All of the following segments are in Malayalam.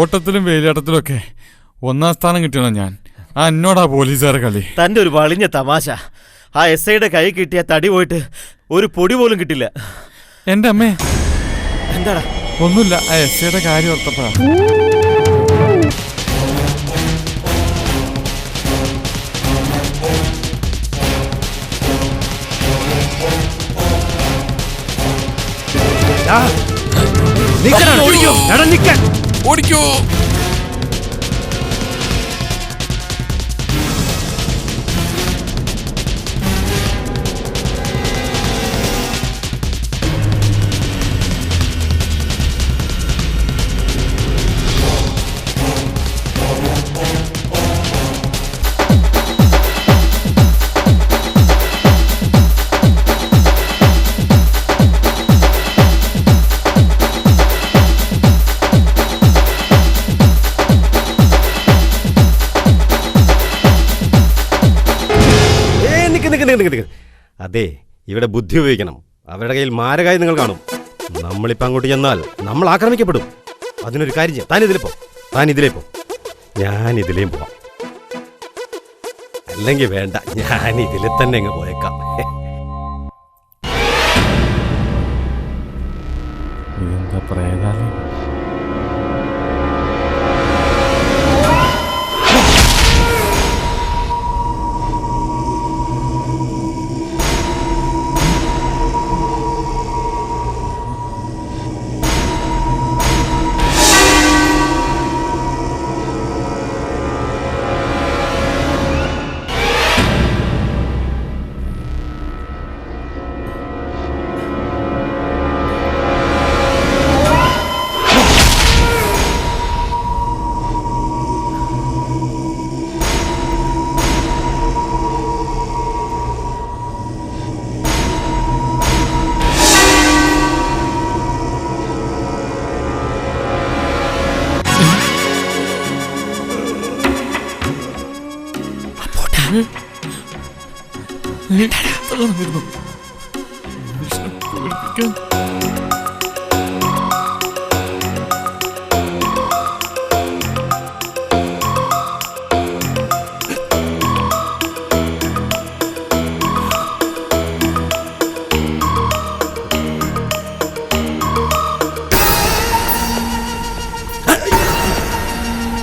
ഓട്ടത്തിലും വേലിയാട്ടത്തിലും ഒക്കെ 1ാം സ്ഥാനം കിട്ടണം ഞാൻ. എന്നോടാ പോലീസുകാരെ കളി. തന്റെ ഒരു വളിഞ്ഞ തമാശ. ആ SIയുടെ കൈ കിട്ടിയ തടി പോയിട്ട് ഒരു പൊടി പോലും കിട്ടില്ല. എന്റെ അമ്മേ, എന്താടാ? ഒന്നുമില്ല, ആ SIയുടെ കാര്യം ഓർത്തപ്പോഴാ. ഓടിക്കോ. അതെ, ഇവിടെ ബുദ്ധി ഉപയോഗിക്കണം. അവരുടെ കയ്യിൽ മാരകായുധങ്ങൾ കാണും. നമ്മളിപ്പോൾ അങ്ങോട്ട് ചെന്നാൽ നമ്മൾ ആക്രമിക്കപ്പെടും. അതിനൊരു കാര്യം ചെയ്യാം, താൻ ഇതിലേ പോ, ഞാൻ ഇതിലേയും പോവാം. അല്ലെങ്കിൽ വേണ്ട, ഞാൻ ഇതിൽ തന്നെ അങ്ങ് പോയേക്കാം. ഇതെന്താ പ്രേതാലേ?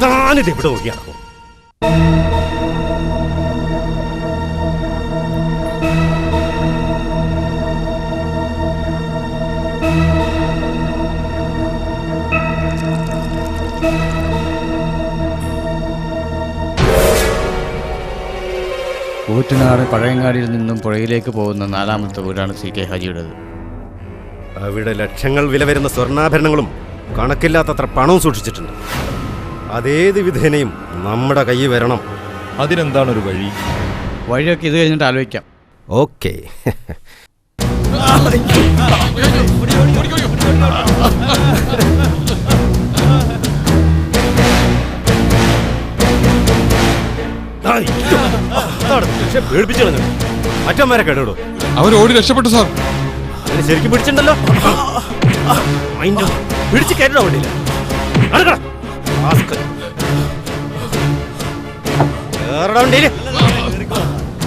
താനിത് എവിടെ നോക്കിയാണോ? കൂറ്റനാട് പഴയങ്ങാടിയിൽ നിന്നും പുഴയിലേക്ക് പോകുന്ന 4ാമത്തെ വീടാണ് CK ഹാജിയുടേത്. അവിടെ ലക്ഷങ്ങൾ വില വരുന്ന സ്വർണ്ണാഭരണങ്ങളും കണക്കില്ലാത്തത്ര പണവും സൂക്ഷിച്ചിട്ടുണ്ട്. അതേത് വിധേനയും നമ്മുടെ കയ്യിൽ വരണം. അതിനെന്താണ് ഒരു വഴി? വഴിയൊക്കെ ഇത് കഴിഞ്ഞിട്ട് ആലോചിക്കാം. ഓക്കെ. പേടിപ്പിച്ചു കളഞ്ഞു. മറ്റന്മാരെ കേട്ടോ, അവരോടി രക്ഷപ്പെട്ടു സാർ. അതിന് ശരിക്കും പിടിച്ചിട്ടുണ്ടല്ലോ. പിടിച്ച് കയറ്റോ വണ്ടിയില്ല.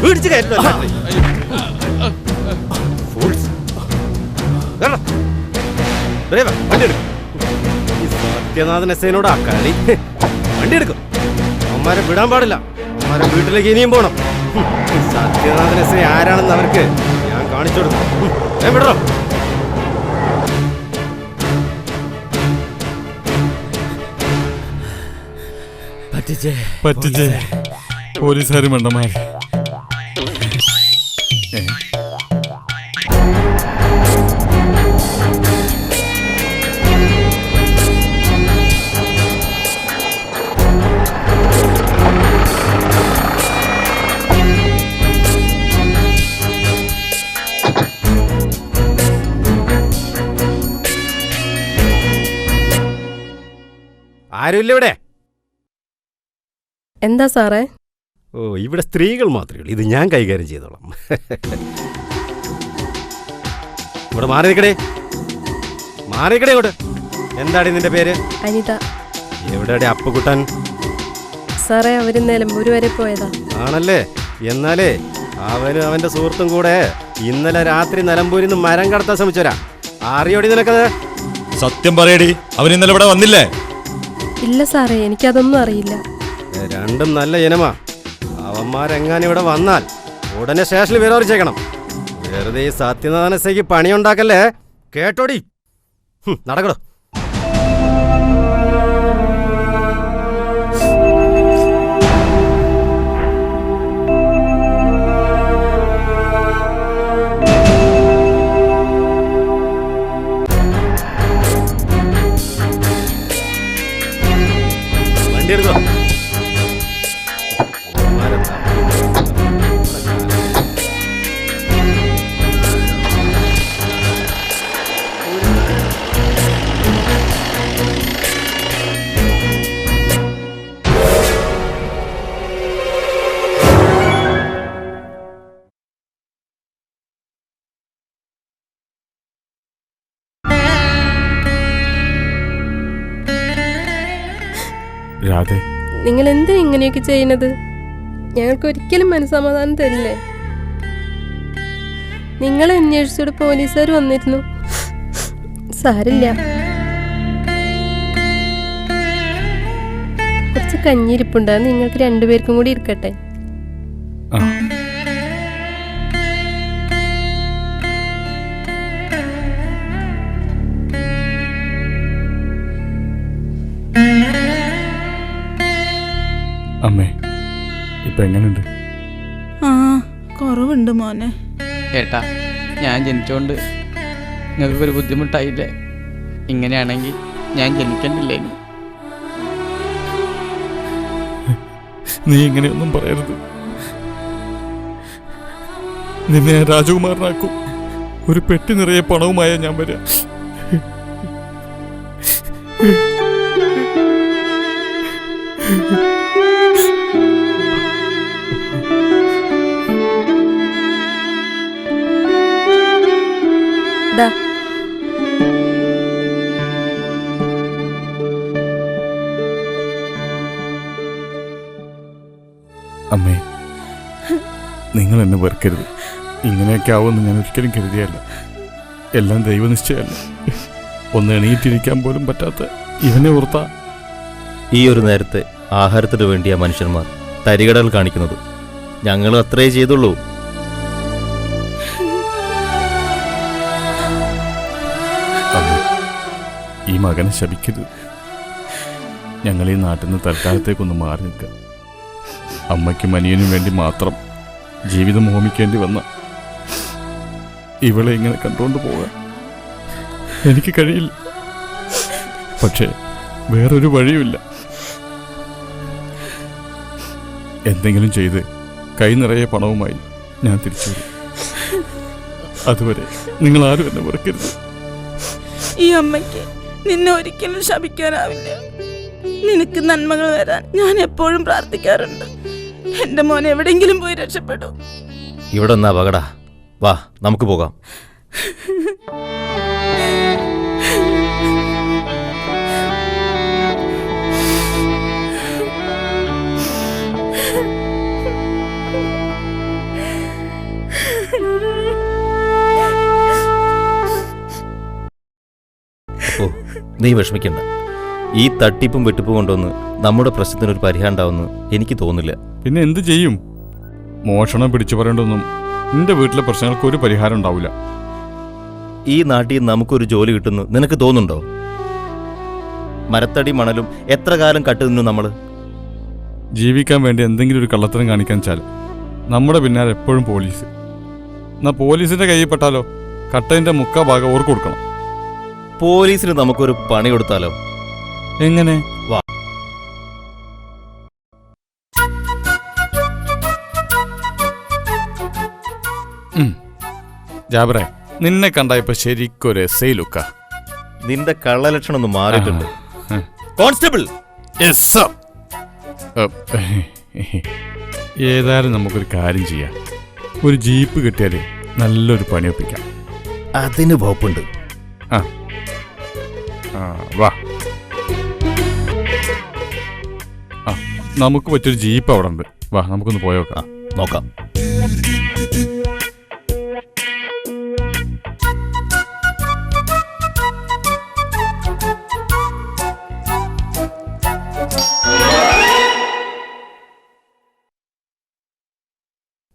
പിടിച്ച് കയറ്റോ. വണ്ടി എടുക്കും. ഈ സത്യനാഥൻ SIനോടാ കളി. വണ്ടി എടുക്കും. അമ്മമാരെ വിടാൻ പാടില്ല. അമ്മമാരെ വീട്ടിലേക്ക് ഇനിയും പോണം. സത്യനാഥൻ SI ആരാണെന്ന് അവർക്ക് ഞാൻ കാണിച്ചു കൊടുക്കും. വിടറോ. പറ്റിച്ചേ പോലീസുകാർ മണ്ടന്മാർ. ആരുമില്ല ഇവിടെ? എന്താ സാറേ? ഓ, ഇവിടെ സ്ത്രീകൾ മാത്രമേ ഉള്ളൂ. ഇത് ഞാൻ കൈകാര്യം ചെയ്തോളാം. ഇവിടെ മാറി നിൽക്കടേ ഇങ്ങോട്ട്. എന്താടി നിന്റെ പേര്? അനിത. എവിടെയുടെ അപ്പുകുട്ടൻ? സാറേ അവര് നിലമ്പൂര് വരെ പോയതാ. ആണല്ലേ? എന്നാലേ അവനും അവന്റെ സുഹൃത്തും കൂടെ ഇന്നലെ രാത്രി നിലമ്പൂരിൽ നിന്ന് മരം കടത്താൻ ശ്രമിച്ചോരാ. അറിയോടി നിനക്കത്? സത്യം പറയടി, അവൻ ഇന്നലെ ഇവിടെ വന്നില്ലേ? ഇല്ല സാറേ, എനിക്കതൊന്നും അറിയില്ല. രണ്ടും നല്ല ഇനമാ. അവന്മാരെങ്ങാനും ഇവിടെ വന്നാൽ ഉടനെ സ്റ്റേഷനിൽ വിവരം അറിയിച്ചേക്കണം. വെറുതെ ഈ സത്യനാഥനസയ്ക്ക് പണിയുണ്ടാക്കല്ലേ, കേട്ടോടി. നടക്കടോ. വണ്ടി എടുത്തോ. രാധേ, നിങ്ങൾ എന്തിനാ ഇങ്ങനെയൊക്കെ ചെയ്യുന്നത്? ഞങ്ങൾക്ക് ഒരിക്കലും മനസ്സമാധാനം തരില്ലേ? നിങ്ങളെ അന്വേഷിച്ചോട് പോലീസുകാർ വന്നിരുന്നു. സാരില്ല, കുറച്ച് കഞ്ഞിരിപ്പുണ്ടാകും, നിങ്ങൾക്ക് രണ്ടുപേർക്കും കൂടി ഇരിക്കട്ടെ. അമ്മേ, ഇപ്പൊ എങ്ങനെയുണ്ട്? കുറവുണ്ട് മോനെ. ഏട്ടാ, ഞാൻ ജനിച്ചോണ്ട് നിങ്ങൾക്കൊരു ബുദ്ധിമുട്ടായില്ലേ? ഇങ്ങനെയാണെങ്കിൽ ഞാൻ ജനിക്കണ്ടില്ലേ? നീ ഇങ്ങനെയൊന്നും പറയരുത്. നിന്നെ ഞാൻ രാജകുമാരനാക്കും. ഒരു പെട്ടി നിറയെ പണവുമായ ഞാൻ വരാം. അമ്മേ, നിങ്ങൾ എന്നെ വെറുക്കരുത്. ഇങ്ങനെയൊക്കെ ആവുമെന്ന് ഞാൻ ഒരിക്കലും കരുതിയല്ല. എല്ലാം ദൈവനിശ്ചയമല്ല. ഒന്ന് എണീറ്റിരിക്കാൻ പോലും പറ്റാത്ത ഇവനെ ഓർത്താ. ഈ ഒരു നേരത്തെ ആഹാരത്തിന് വേണ്ടിയാ മനുഷ്യന്മാർ തരികടൽ കാണിക്കുന്നത്. ഞങ്ങൾ അത്രേ ചെയ്തുള്ളൂ. ഈ മകനെ ശപിക്കരുത്. ഞങ്ങൾ ഈ നാട്ടിൽ നിന്ന് തൽക്കാലത്തേക്കൊന്ന് മാറി നിൽക്കുക. അമ്മയ്ക്കും അനിയനും വേണ്ടി മാത്രം ജീവിതം ഹോമിക്കേണ്ടി വന്ന ഇവളെ ഇങ്ങനെ കണ്ടുകൊണ്ട് പോകാൻ എനിക്ക് കഴിയില്ല. പക്ഷേ വേറൊരു വഴിയുമില്ല. എന്തെങ്കിലും ചെയ്ത് കൈ നിറയെ പണവുമായി ഞാൻ തിരിച്ചു വരും. അതുവരെ നിങ്ങൾ ആരും എന്നെ വെറുക്കരുത്. ഈ അമ്മയ്ക്ക് നിന്നെ ഒരിക്കലും ശപിക്കാനാവില്ല. നിനക്ക് നന്മകൾ വരാൻ ഞാൻ എപ്പോഴും പ്രാർത്ഥിക്കാറുണ്ട്. എന്റെ മോൻ എവിടെയെങ്കിലും പോയി രക്ഷപ്പെടൂ. ഇവിടെ ഒന്നാ അപകടാ. വാ, നമുക്ക് പോകാം. ഓ, നീ വിഷമിക്കണ്ട. ഈ തട്ടിപ്പും വെട്ടിപ്പും കൊണ്ടൊന്ന് നമ്മുടെ പ്രശ്നത്തിനൊരു പരിഹാരം ഉണ്ടാവുമെന്ന് എനിക്ക് തോന്നുന്നില്ല. പിന്നെ എന്ത് ചെയ്യും? മോഷണം പിടിച്ചു പറയേണ്ടൊന്നും നിന്റെ വീട്ടിലെ പ്രശ്നങ്ങൾക്ക് ഒരു പരിഹാരം ഉണ്ടാവില്ല. ഈ നാട്ടിൽ നമുക്കൊരു ജോലി കിട്ടുന്നു നിനക്ക് തോന്നുന്നുണ്ടോ? മരത്തടി മണലും എത്ര കാലം കട്ടുനിന്നു നമ്മൾ? ജീവിക്കാൻ വേണ്ടി എന്തെങ്കിലും ഒരു കള്ളത്തരം കാണിക്കാൻ വെച്ചാൽ നമ്മുടെ പിന്നാലെ എപ്പോഴും പോലീസ്. എന്നാ പോലീസിന്റെ കയ്യിൽ പെട്ടാലോ കട്ടതിന്റെ മുക്കാ ഭാഗം ഓർക്ക് കൊടുക്കണം. പോലീസിന് നമുക്കൊരു പണി കൊടുത്താലോ? എങ്ങനെ? വാ. ജാബറേ, നിന്നെ കണ്ട ഇപ്പൊ ശരിക്കൊരു എസ്ഐ ലുക്ക. നിന്റെ കള്ളലക്ഷണം ഒന്ന് മാറിയിട്ടുണ്ട്. കോൺസ്റ്റബിൾ, ഏതായാലും നമുക്കൊരു കാര്യം ചെയ്യാം. ഒരു ജീപ്പ് കിട്ടിയാല് നല്ലൊരു പണി ഒപ്പിക്കാം. അതിന് വകുപ്പുണ്ട്. വാ. നമുക്ക് പറ്റിയൊരു ജീപ്പ് അവിടെ ഉണ്ട്. വാ നമുക്കൊന്ന് പോയോക്കാം. നോക്കാം.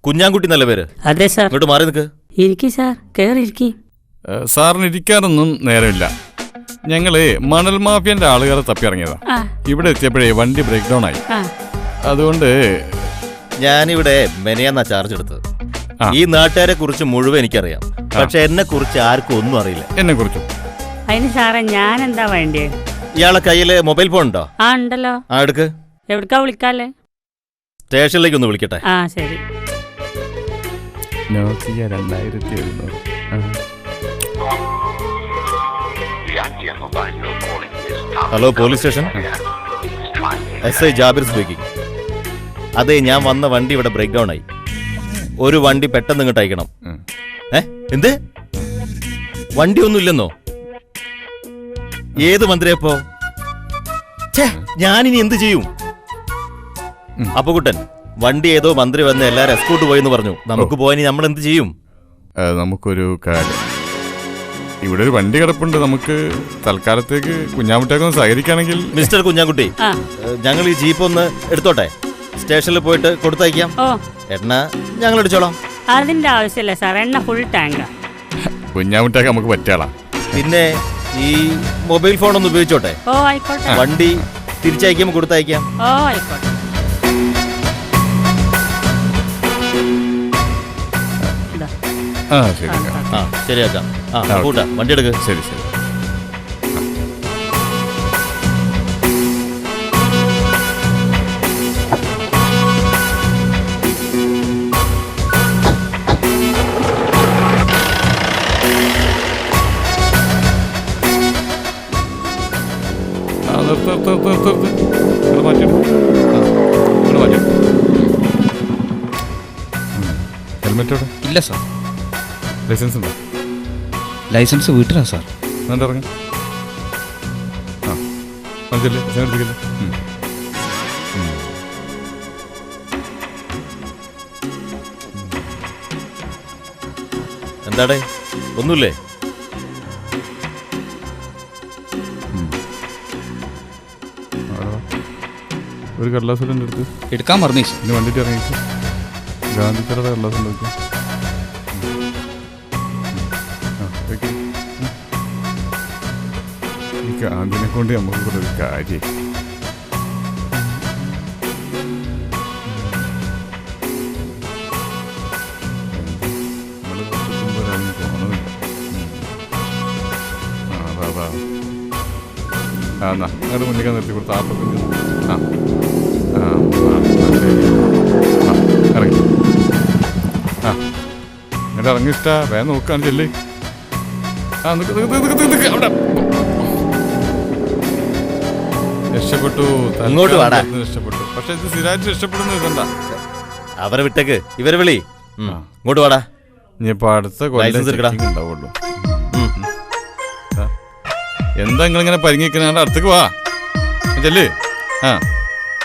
കുഞ്ഞാൻകുട്ടി നല്ല പേര്. അതെ സാർ. ഇങ്ങോട്ട് മാറി നിൽക്ക്. ഇരിക്കി സാർ, കയറി ഇരിക്കി. സാറിന് ഇരിക്കാനൊന്നും നേരമില്ല. ഞങ്ങള് മണൽ മാഫിയന്റെ ആളുകളെ തപ്പി ഇറങ്ങിയതാ. ഇവിടെ എത്തിയപ്പോഴേ വണ്ടി ബ്രേക്ക് ഡൗൺ ആയി. അതുകൊണ്ട് ഞാനിവിടെ മെനയാന്നാ ചാർജ് എടുത്തത്. ഈ നാട്ടുകാരെ കുറിച്ച് മുഴുവൻ എനിക്കറിയാം, പക്ഷെ എന്നെ കുറിച്ച് ആർക്കും ഒന്നും അറിയില്ല. എന്നെ കുറിച്ചും. അതിന് സാറേ ഞാൻ എന്താ വേണ്ടേ? ഇയാളെ കയ്യില് മൊബൈൽ ഫോൺ ഉണ്ടോ? ആ ഉണ്ടല്ലോ. ആ എടുക്ക്. എവിടക്കാ വിളിക്കാല്ലേ? സ്റ്റേഷനിലേക്ക് ഒന്ന് വിളിക്കട്ടെ. ആ ശരി. Nokia 2700. Hello, police station. SI Jabir speaking. അതെ, ഞാൻ വന്ന വണ്ടി ഇവിടെ ബ്രേക്ക് ഡൗൺ ആയി. ഒരു വണ്ടി പെട്ടെന്ന് ഇങ്ങോട്ട് അയക്കണം. എന്ത്? വണ്ടി ഒന്നും ഇല്ലെന്നോ? ഏത് മന്ത്രിയപ്പോ? ഞാനിനി എന്ത് ചെയ്യും? അപ്പൊ കുട്ടൻ, വണ്ടി ഏതോ മന്ത്രി വന്ന് എല്ലാരും എസ്കോട്ട് പോയെന്ന് പറഞ്ഞു. നമുക്ക് പോയി നമ്മൾ എന്ത് ചെയ്യും? നമുക്കൊരു കാര്യം, ഇവിടെ ഒരു വണ്ടി കിടപ്പുണ്ട്. നമുക്ക് തൽക്കാലത്തേക്ക് കുഞ്ഞാമുട്ടിയൊക്കെ സഹകരിക്കുകയാണെങ്കിൽ. മിസ്റ്റർ കുഞ്ഞാൻകുട്ടി, ഞങ്ങൾ ഈ ജീപ്പ് ഒന്ന് എടുത്തോട്ടെ? സ്റ്റേഷനിൽ പോയിട്ട് കൊടുത്തയക്കാം. എണ്ണ ഞങ്ങൾ അടിച്ചോളാം. അതിന്റെ ആവശ്യമില്ല സാർ, എണ്ണ ഫുൾ ടാങ്കാ. കുഞ്ഞാമുട്ടിയൊക്കെ നമുക്ക് പറ്റാളാ. പിന്നെ ഈ മൊബൈൽ ഫോൺ ഒന്ന് ഉപയോഗിച്ചോട്ടെ? ഓ ആയിക്കോട്ടെ. വണ്ടി തിരിച്ചയക്കുമ്പോൾ കൊടുത്തയക്കാം. ഓ ആയിക്കോട്ടെ. ശരിയാക്കാം. കൂട്ടാ, വണ്ടി എടുക്ക്. ശരി ശരി. ഹെൽമെറ്റോടെ ഇല്ല സാർ. ലൈസൻസ് ഉണ്ടോ? ലൈസൻസ് വീട്ടിലാ സാർ. എന്നിട്ട് ഇറങ്ങി. മനസ്സില്ലേ? എടുത്തില്ലേ? എന്താടേ, ഒന്നുമില്ലേ? ഒരു കടലാസ് എൻ്റെ അടുത്ത് എടുക്കാൻ മറന്നു. പിന്നെ വണ്ടിയിട്ട് ഇറങ്ങിച്ചു. ഗാന്ധിക്കടയുടെ കടലാസ് ഉണ്ട്. ഈ ഗാന്ധിനെ കൊണ്ട് നമുക്ക് കൂടെ ഒരു കാര്യം. എന്നാ അങ്ങോട്ട് മുന്നിക്കാൻ നിർത്തി കൊടുത്ത ഇറങ്ങി. എന്നിട്ട് ഇറങ്ങി ഇഷ്ടാ. വേഗം നോക്കാൻ ചെല്ലേ. അവിടെ രക്ഷപ്പെട്ടു. രക്ഷപ്പെട്ടു. പക്ഷെ ഇത് സ്ഥിരമായിട്ട് രക്ഷപ്പെടുന്ന ഇതെന്താ? അവരെ വിട്ടേക്ക്, ഇവരെ വിളി. ഇങ്ങോട്ട് വാടാ. ഇനിയിപ്പോ അടുത്ത കൊല്ലം ഉണ്ടാവുള്ളൂ. എന്താ നിങ്ങളിങ്ങനെ പരിങ്ങിക്കണ? അടുത്തേക്ക് വാ ചെല്ലേ.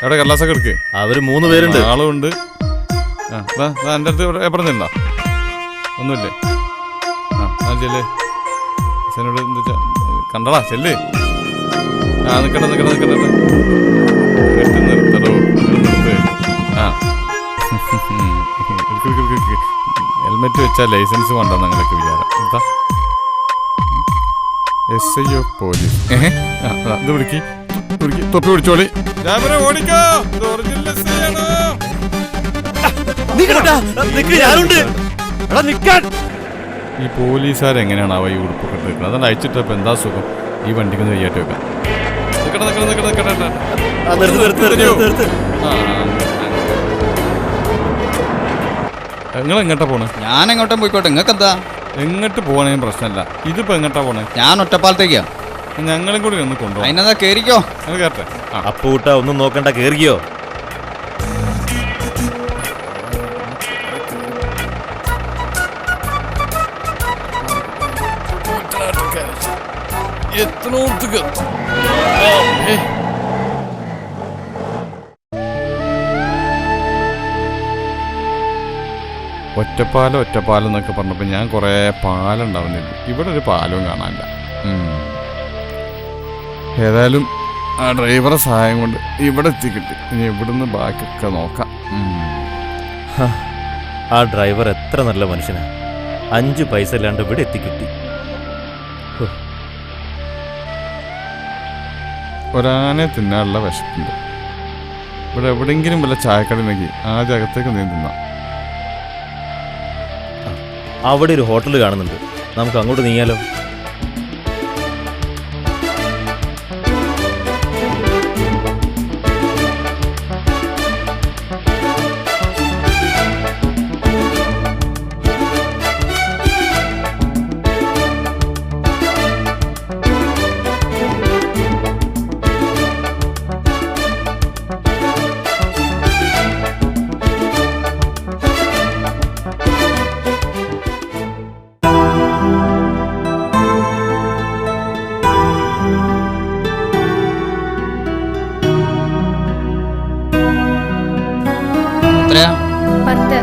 എവിടെ കടലാസൊക്കെ എടുക്ക്. അവര് 3 പേരുണ്ട്. ആളുണ്ട്. എൻ്റെ അടുത്ത് എപ്പറ നിന്നാ ഒന്നുമില്ലേ? ചെല്ലേ. എന്നോട് എന്താ കണ്ടടാ ചെല്ലേ. നിക്കട്ടെ നിക്കട്ടെ നിക്കട്ടെ. നിർത്തടോ. ഹെൽമെറ്റ് വെച്ചാൽ ലൈസൻസ് വേണ്ട ഞങ്ങളൊക്കെ വിചാരം. എന്താ SI ഓഫ് പോലീസ്. ഇത് പിടിക്കി തൊപ്പി പിടിച്ചോളി. ഓടിക്കോ. ഈ പോലീസുകാരെങ്ങനെയാണ് അവ ഈ ഉടുപ്പൊക്കെ എടുക്കുന്നത്? അതാണ് അയച്ചിട്ടപ്പോ എന്താ സുഖം. ഈ വണ്ടിക്കൊന്ന് കയ്യായിട്ട് വെക്കാം. നിങ്ങൾ എങ്ങോട്ടാ പോണേ? ഞാൻ എങ്ങോട്ടും പോയിക്കോട്ടെ. നിങ്ങൾക്ക് എന്താ? എങ്ങോട്ട് പോകണേ പ്രശ്നമല്ല. ഇതിപ്പോ എങ്ങോട്ടാ പോണേ? ഞാൻ ഒറ്റപ്പാലത്തേക്കാ. ഞങ്ങളും കൂടി ഒന്ന് കൊണ്ടുപോകും. അതിനെന്താ കേറിക്കോ. അത് കേട്ടെ. അപ്പൂട്ട ഒന്നും നോക്കണ്ട, കേറിയോ. ഒറ്റപ്പാലം എന്നൊക്കെ പറഞ്ഞപ്പോൾ ഞാൻ കുറേ പാലം ഉണ്ടാവുന്നില്ല. ഇവിടെ ഒരു പാലവും കാണാനില്ല. ഏതായാലും ആ ഡ്രൈവറെ സഹായം കൊണ്ട് ഇവിടെ എത്തിക്കിട്ടി. ഇനി ഇവിടുന്ന് ബാക്കിയൊക്കെ നോക്കാം. ആ ഡ്രൈവർ എത്ര നല്ല മനുഷ്യനാ. 5 പൈസ ഇല്ലാണ്ട് ഇവിടെ എത്തിക്കിട്ടി. ഒരാനെ തിന്നാനുള്ള വിശപ്പുണ്ട്. ഇവിടെ എവിടെയെങ്കിലും വല്ല ചായക്കട ഉണ്ടെങ്കിൽ ആദ്യം അകത്തേക്ക് നീ തിന്നാം. അവിടെ ഒരു ഹോട്ടൽ കാണുന്നുണ്ട്, നമുക്ക് അങ്ങോട്ട് നീങ്ങിയാലോ? എത്രയാ? 10.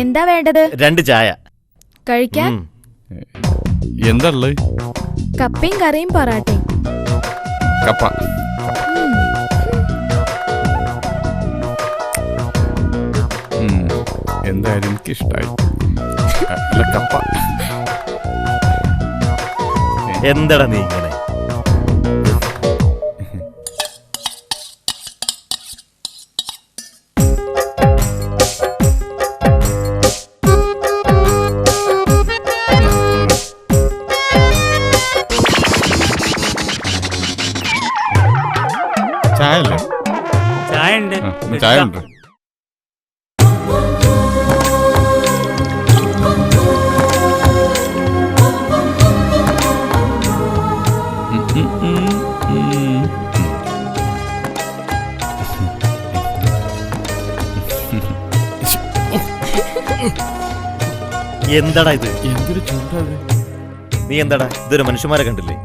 എന്താ വേണ്ടത്? 2 ചായ. കഴിക്കാൻ എന്താ ഉള്ളത്? കപ്പയും കറിയും പൊറാട്ടയും. കപ്പ. എന്തായാലും എനിക്കിഷ്ടായി. അല്ല, കപ്പ. എന്താടാ നീ ഇങ്ങനെ? ചായ അല്ലേ? ചായ ഉണ്ട്. ചായ ഉണ്ട്. എന്താടാ ഇത്? എന്തൊരു ചൂടാ. നീ എന്താടാ ഇതൊരു മനുഷ്യന്മാരെ കണ്ടില്ലേ?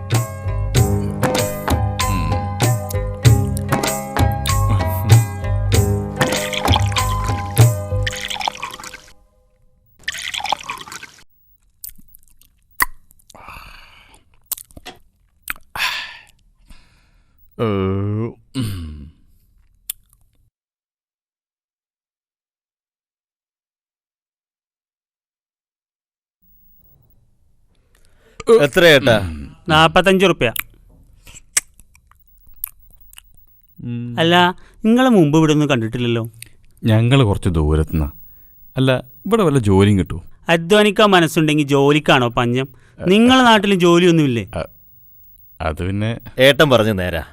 എത്ര ഏട്ടാ? 45 റുപ്യ. അല്ല, നിങ്ങളെ മുമ്പ് ഇവിടെ ഒന്നും കണ്ടിട്ടില്ലല്ലോ. ഞങ്ങൾ കുറച്ച് ദൂരത്തുനിന്നാ. അല്ല, ഇവിടെ വല്ല ജോലിയും കിട്ടുമോ? അധ്വാനിക്കാൻ മനസ്സുണ്ടെങ്കിൽ ജോലിക്കാണോ പഞ്ഞം? നിങ്ങളെ നാട്ടിൽ ജോലിയൊന്നുമില്ലേ? അത് പിന്നെ ഏട്ടൻ പറഞ്ഞു നേരാ.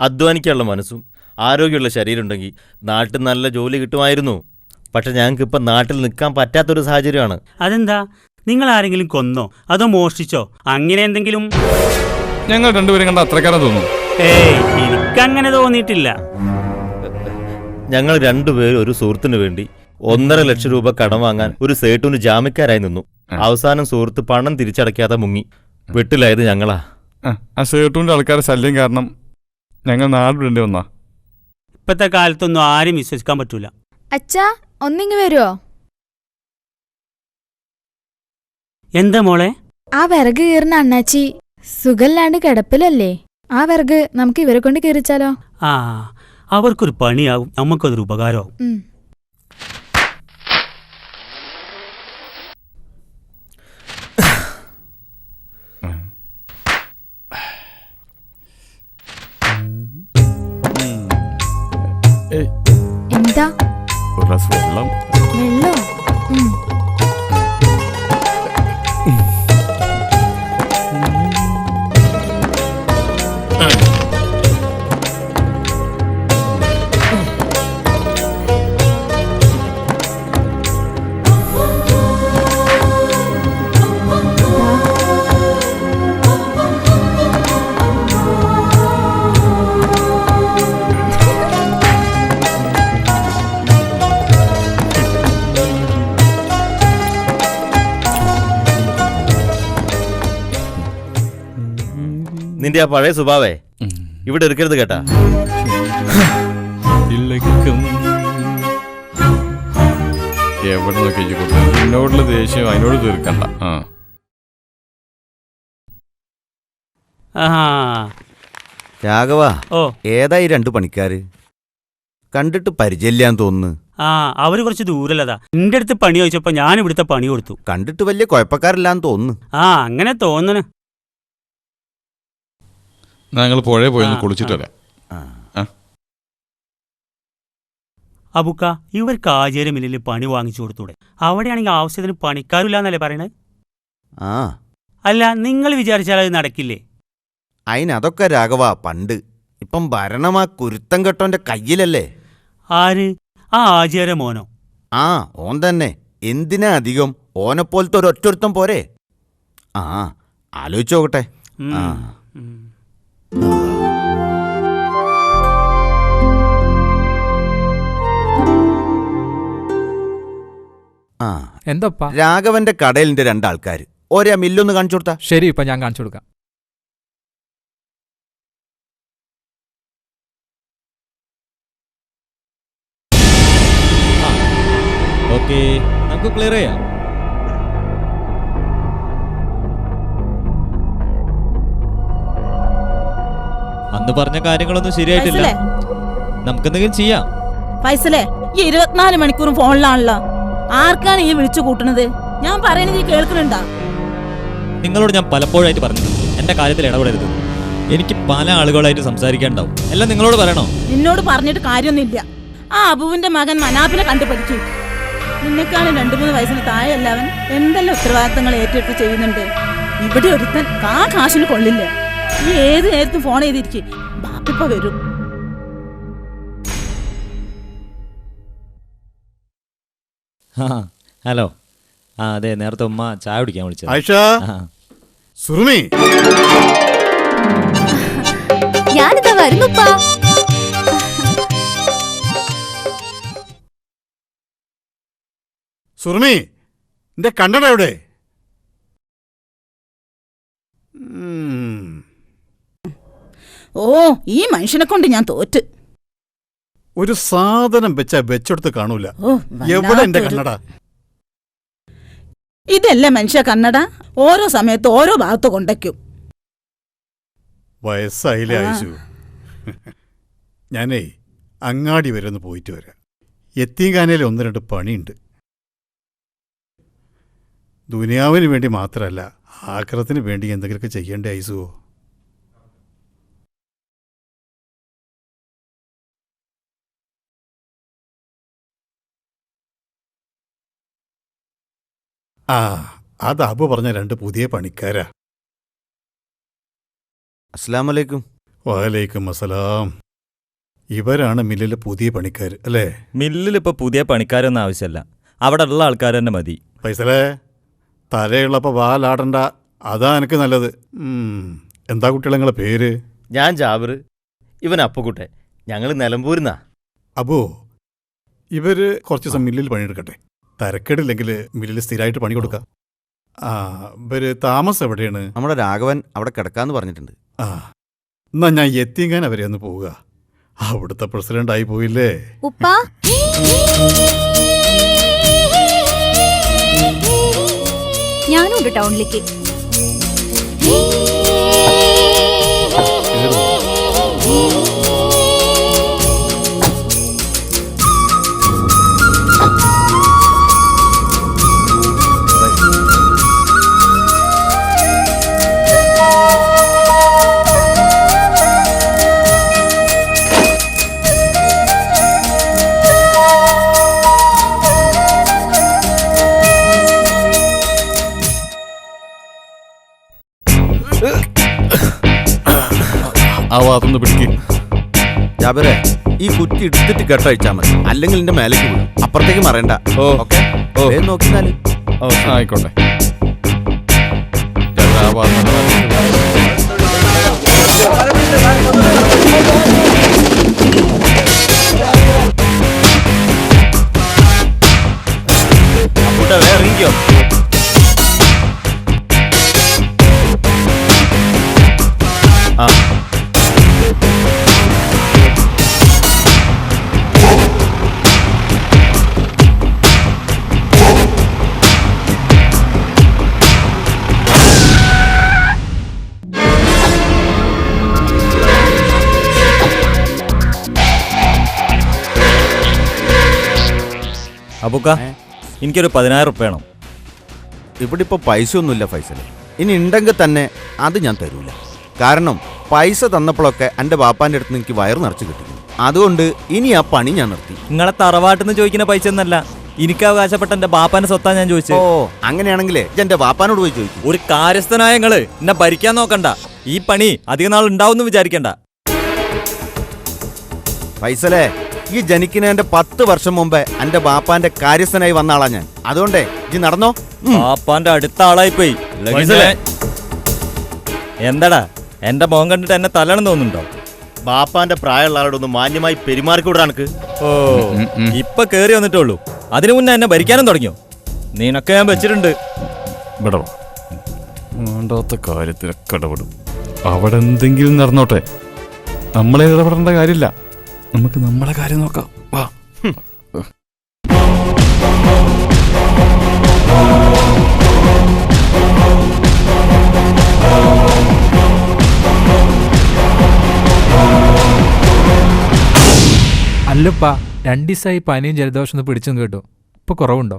അധ്വാനിക്കാനുള്ള മനസ്സും ആരോഗ്യമുള്ള ശരീരം ഉണ്ടെങ്കിൽ നാട്ടിൽ നല്ല ജോലി കിട്ടുമായിരുന്നു. പക്ഷെ ഞങ്ങൾക്ക് ഇപ്പം നാട്ടിൽ നിൽക്കാൻ പറ്റാത്തൊരു സാഹചര്യമാണ്. അതെന്താ? നിങ്ങൾ ആരെങ്കിലും കൊന്നോ അതോ മോഷ്ടിച്ചോ? അങ്ങനെ എന്തെങ്കിലും? ഞങ്ങൾ രണ്ടുപേരും കണ്ട അത്രക്കാരം തോന്നുന്നു. ഏയ്, എനിക്കങ്ങനെ തോന്നിയിട്ടില്ല. ഞങ്ങൾ രണ്ടുപേരും ഒരു സുഹൃത്തിന് വേണ്ടി 1.5 ലക്ഷം രൂപ കടം വാങ്ങാൻ ഒരു സേട്ടുവിന് ജാമ്യക്കാരായി നിന്നു. അവസാനം സുഹൃത്ത് പണം തിരിച്ചടയ്ക്കാതെ മുങ്ങി. വെട്ടിലായത് ഞങ്ങളാ. ആ സേട്ടുവിൻ്റെ ആൾക്കാരെ ശല്യം കാരണം ഞങ്ങൾ നാട് വിടേണ്ടി വന്നാ. ഇപ്പത്തെ കാലത്തൊന്നും ആരും വിശ്വസിക്കാൻ പറ്റൂല. അച്ഛാ, ഒന്നിങ്ങ് വരുവോ? എന്താ മോളെ? ആ വിറക് കീറുന്ന അണ്ണാച്ചി സുഖല്ലാണ്ട് കിടപ്പിലല്ലേ? ആ വിറക് നമുക്ക് ഇവരെ കൊണ്ട് കീറിച്ചാലോ? ആ, അവർക്കൊരു പണിയാവും, നമുക്കതൊരു ഉപകാരമാവും. എന്താ? ഒരു ഗ്ലാസ് വെള്ളം. വെള്ളോ? നിന്റെ ആ പഴയ സ്വഭാവേ ഇവിടെ എടുക്കരുത് കേട്ടാ. എവിടെ നോക്കി എന്നോടുള്ള ദേഷ്യം അതിനോട് തീർക്കണ്ട. രാഘവ, ഓ ഏതായി 2 പണിക്കാര്? കണ്ടിട്ട് പരിചയമില്ലാന്ന് തോന്നുന്നു. അവര് കുറച്ച് ദൂരല്ലതാ. എന്റെ അടുത്ത് പണി ചോദിച്ചപ്പോ ഞാൻ ഇവിടുത്തെ പണി കൊടുത്തു. കണ്ടിട്ട് വലിയ കുഴപ്പക്കാരില്ലാന്ന് തോന്നുന്നു. അങ്ങനെ തോന്നണ്. ഞങ്ങൾ പുഴയെ പോയി കുളിച്ചിട്ട് വരാം. അബുക്ക, ഇവർക്ക് ആചാര്യ മില്ലിൽ പണി വാങ്ങിച്ചു കൊടുത്തൂടെ? അവിടെയാണെങ്കിൽ ആവശ്യത്തിന് പണിക്കാരില്ലാന്നല്ലേ പറയണേ? അല്ല, നിങ്ങൾ വിചാരിച്ചാൽ അത് നടക്കില്ലേ? അതൊക്കെ രാഘവ പണ്ട്. ഇപ്പം ഭരണം ആ കുരുത്തം കെട്ടോന്റെ കയ്യിലല്ലേ. ആര്? ആ ആചാര്യ മോനോ? ഓൻ തന്നെ. എന്തിനാ അധികം? ഓനെപ്പോലത്തെ ഒരൊറ്റൊരുത്തം പോരെ. ആലോചിച്ചു നോക്കട്ടെ. എന്തപ്പാ? രാഘവന്റെ കടയിലിന്റെ 2 ആൾക്കാര്. ഒരേ മില്ലൊന്ന് കാണിച്ചു കൊടുത്താ. ശരി, ഇപ്പൊ ഞാൻ കാണിച്ചു കൊടുക്കാം. ഓക്കെ, നമുക്ക് ക്ലിയർ ചെയ്യാം. അന്ന് പറഞ്ഞ കാര്യങ്ങളൊന്നും ശരിയായിട്ടില്ല. നമുക്കെന്തെങ്കിലും ചെയ്യാം. ഫൈസലേ, ഈ 24 മണിക്കൂറും ഫോണിലാണല്ലോ. ആർക്കാണ് ഈ വിളിച്ചു കൂട്ടുന്നത്? ഞാൻ പറയുന്നത് ഈ കേൾക്കുന്നുണ്ടാ? നിങ്ങളോട് ഞാൻ പലപ്പോഴായിട്ട് പറഞ്ഞു എന്റെ കാര്യത്തിൽ ഇടപെടരുത്. എനിക്ക് പല ആളുകളായിട്ട് സംസാരിക്കാനുണ്ടാവും. എല്ലാം നിങ്ങളോട് പറയണോ? നിന്നോട് പറഞ്ഞിട്ട് കാര്യമൊന്നുമില്ല. ആ അബുവിന്റെ മകൻ മനാഫിനെ കണ്ടു പഠിച്ചു. നിന്നെക്കാളും 2-3 വയസ്സിന് താഴെ എല്ലാവൻ എന്തെല്ലാം ഉത്തരവാദിത്തങ്ങൾ ഏറ്റെടുത്ത് ചെയ്യുന്നുണ്ട്. ഇവിടെ ഒരുത്തൻ കാശിന് കൊള്ളില്ല. ഈ ഏത് നേരത്തും ഫോൺ ചെയ്തിരിക്കും. ബാപ്പിപ്പ വരും. ഹലോ. അതെ, നേരത്തെ ഉമ്മ ചായ കുടിക്കാൻ വിളിച്ചത്. സുറുമി, ഞാനിതാ വരുന്നുപ്പാ. സുറുമി, എന്റെ കണ്ണട എവിടെ? ഈ മനുഷ്യനെ കൊണ്ട് ഞാൻ തോറ്റ്. ഒരു സാധനം വെച്ചെടുത്ത് കാണൂല. എവിടെ എന്റെ കണ്ണട? ഇതല്ലേ മനുഷ്യ കണ്ണട? ഓരോ സമയത്ത് ഓരോ ഭാഗത്ത് കൊണ്ടയ്ക്കും. വയസ്സായില്ലേ ആയിഷു? ഞാനേ അങ്ങാടി വരെ ഒന്ന് പോയിട്ട് വരാം. യത്തീംഖാനയിൽ 1-2 പണിയുണ്ട്. ദുനിയാവിന് വേണ്ടി മാത്രമല്ല, ആഖിറത്തിന് വേണ്ടി എന്തെങ്കിലുമൊക്കെ ചെയ്യേണ്ടേ ഐസുവോ? അത് അബു പറഞ്ഞ 2 പുതിയ പണിക്കാരാ. അസ്സലാമു അലൈക്കും. വഅലൈക്കും അസ്സലാം. ഇവരാണ് മില്ലിലെ പുതിയ പണിക്കാർ അല്ലേ? മില്ലിൽ ഇപ്പൊ പുതിയ പണിക്കാരൊന്നും ആവശ്യമല്ല, അവിടെ ഉള്ള ആൾക്കാർ തന്നെ മതി. ഫൈസലേ, തലയുള്ളപ്പോ വാലാടണ്ട. അതാ എനിക്ക് നല്ലത്. എന്താ കുട്ടികളെ നിങ്ങളെ പേര്? ഞാൻ ജാബിർ, ഇവൻ അപ്പുക്കുട്ടെ. ഞങ്ങൾ നിലമ്പൂരിന്നാ. അബു, ഇവര് കുറച്ച് ദിവസം മില്ലിൽ പണിയെടുക്കട്ടെ. തരക്കേടില്ലെങ്കിൽ മില്ലിൽ സ്ഥിരമായിട്ട് പണി കൊടുക്കാം. ഇവര് താമസം എവിടെയാണ്? നമ്മുടെ രാഘവൻ അവിടെ കിടക്കാന്ന് പറഞ്ഞിട്ടുണ്ട്. എന്നാ ഞാൻ യത്തീംഖാന വരെ ഒന്ന് പോവുക. അവിടുത്തെ പ്രസിഡന്റ് ആയി പോയില്ലേ. ഞാനുണ്ട് ടൗണിലേക്ക്. ആ ഭാഗത്തുനിന്ന് പിടിക്കും. ജാബിറെ, ഈ കുറ്റി എടുത്തിട്ട് കെട്ടഴിച്ചാ മതി, അല്ലെങ്കിൽ എന്റെ മേലേക്ക് വീഴും. അപ്പുറത്തേക്ക് മറയണ്ട. ഓക്കെ, നോക്കിന്നാല്. ആയിക്കോട്ടെ. ആ ഭാഗത്തുനിന്ന് ഇറങ്ങിക്കോ. അബുക്ക എനിക്കൊരു 10,000 ഉറുപ്പ്യ വേണം. ഇവിടെ ഇപ്പോൾ പൈസ ഒന്നുമില്ല ഫൈസലെ. ഇനി ഉണ്ടെങ്കിൽ തന്നെ അത് ഞാൻ തരൂല. കാരണം പൈസ തന്നപ്പോഴൊക്കെ എൻ്റെ ബാപ്പാൻ്റെ അടുത്ത് എനിക്ക് വയറ് നിറച്ച് കിട്ടിയിരുന്നു. അതുകൊണ്ട് ഇനി ആ പണി ഞാൻ നിർത്തി. നിങ്ങളെ തറവാട്ടിന്ന് ചോദിക്കുന്ന പൈസ ഒന്നല്ല, എനിക്ക് അവകാശപ്പെട്ട എന്റെ ബാപ്പാന്റെ സ്വത്താ ഞാൻ ചോദിച്ചത്. ഓ അങ്ങനെയാണെങ്കിലേ എൻ്റെ ബാപ്പാനോട് പോയി ചോദിക്കും. ഒരു കാര്യസ്ഥനായ നിങ്ങള് എന്നെ ഭരിക്കാൻ നോക്കണ്ട. ഈ പണി അധിക നാൾ ഉണ്ടാവും വിചാരിക്കണ്ട. ഫൈസലെ, ഈ ജനിക്കുന്നതിന്റെ 10 വർഷം മുമ്പേ എൻ്റെ ബാപ്പാന്റെ കാര്യസ്ഥനായി വന്ന ആളാ ഞാൻ. അതുകൊണ്ടേ ഇജ്ജ് നടന്നോ. ബാപ്പാന്റെ അടുത്ത ആളായിപ്പോയി. എന്താടാ എന്റെ മോൻ കണ്ടിട്ട് എന്നെ തല്ലണം തോന്നുന്നുണ്ടോ? ബാപ്പാന്റെ പ്രായമുള്ള ആളോടൊന്ന് മാന്യമായി പെരുമാറിക്കൂടാ എനിക്ക്. ഓ ഇപ്പൊ കേറി വന്നിട്ടുള്ളൂ, അതിനു മുന്നേ എന്നെ ഭരിക്കാനും തുടങ്ങിയോ? നിനക്ക് ഞാൻ വെച്ചിട്ടുണ്ട്. ഇവിടെ വാ. വേണ്ടാത്ത കാര്യത്തിലൊക്കെ ഇടപെടും. അവിടെ എന്തെങ്കിലും നടന്നോട്ടെ, നമ്മളെ ഇടപെടേണ്ട കാര്യമില്ല. നമുക്ക് നമ്മളെ കാര്യം നോക്കാം. വാ. അല്ലപ്പാ, 2 ദിവസമായി പനിയും ജലദോഷം ഒന്ന് പിടിച്ചെന്ന് കേട്ടു. ഇപ്പൊ കുറവുണ്ടോ?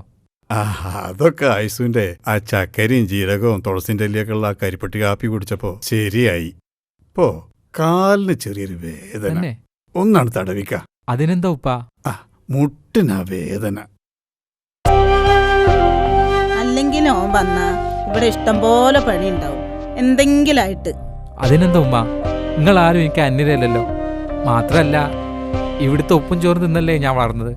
അതൊക്കെ ഐസുവിന്റെ ആ ചക്കരയും ജീരകവും തുളസിന്റെ എല്ലിയൊക്കെ ഉള്ള ആ കരിപ്പട്ടി കാപ്പി കുടിച്ചപ്പോ ശരിയായി. ഇപ്പോ കാലിന് ചെറിയൊരു വേദന. തന്നെ? ഒന്നാണ് തടവിക്ക. അതിനെന്താ ഉപ്പാ? മുട്ടിനാ വേദന. അല്ലെങ്കിലും ഓൻ വന്ന ഇവിടെ ഇഷ്ടം പോലെ പണി ഉണ്ടാവും എന്തെങ്കിലും ആയിട്ട്. അതിനെന്താ ഉമ്മ, നിങ്ങൾ ആരും എനിക്ക് അന്യരല്ലോ. മാത്രല്ല ഇവിടുത്തെ ഉപ്പും ചോറും തിന്നല്ലേ ഞാൻ വളർന്നത്.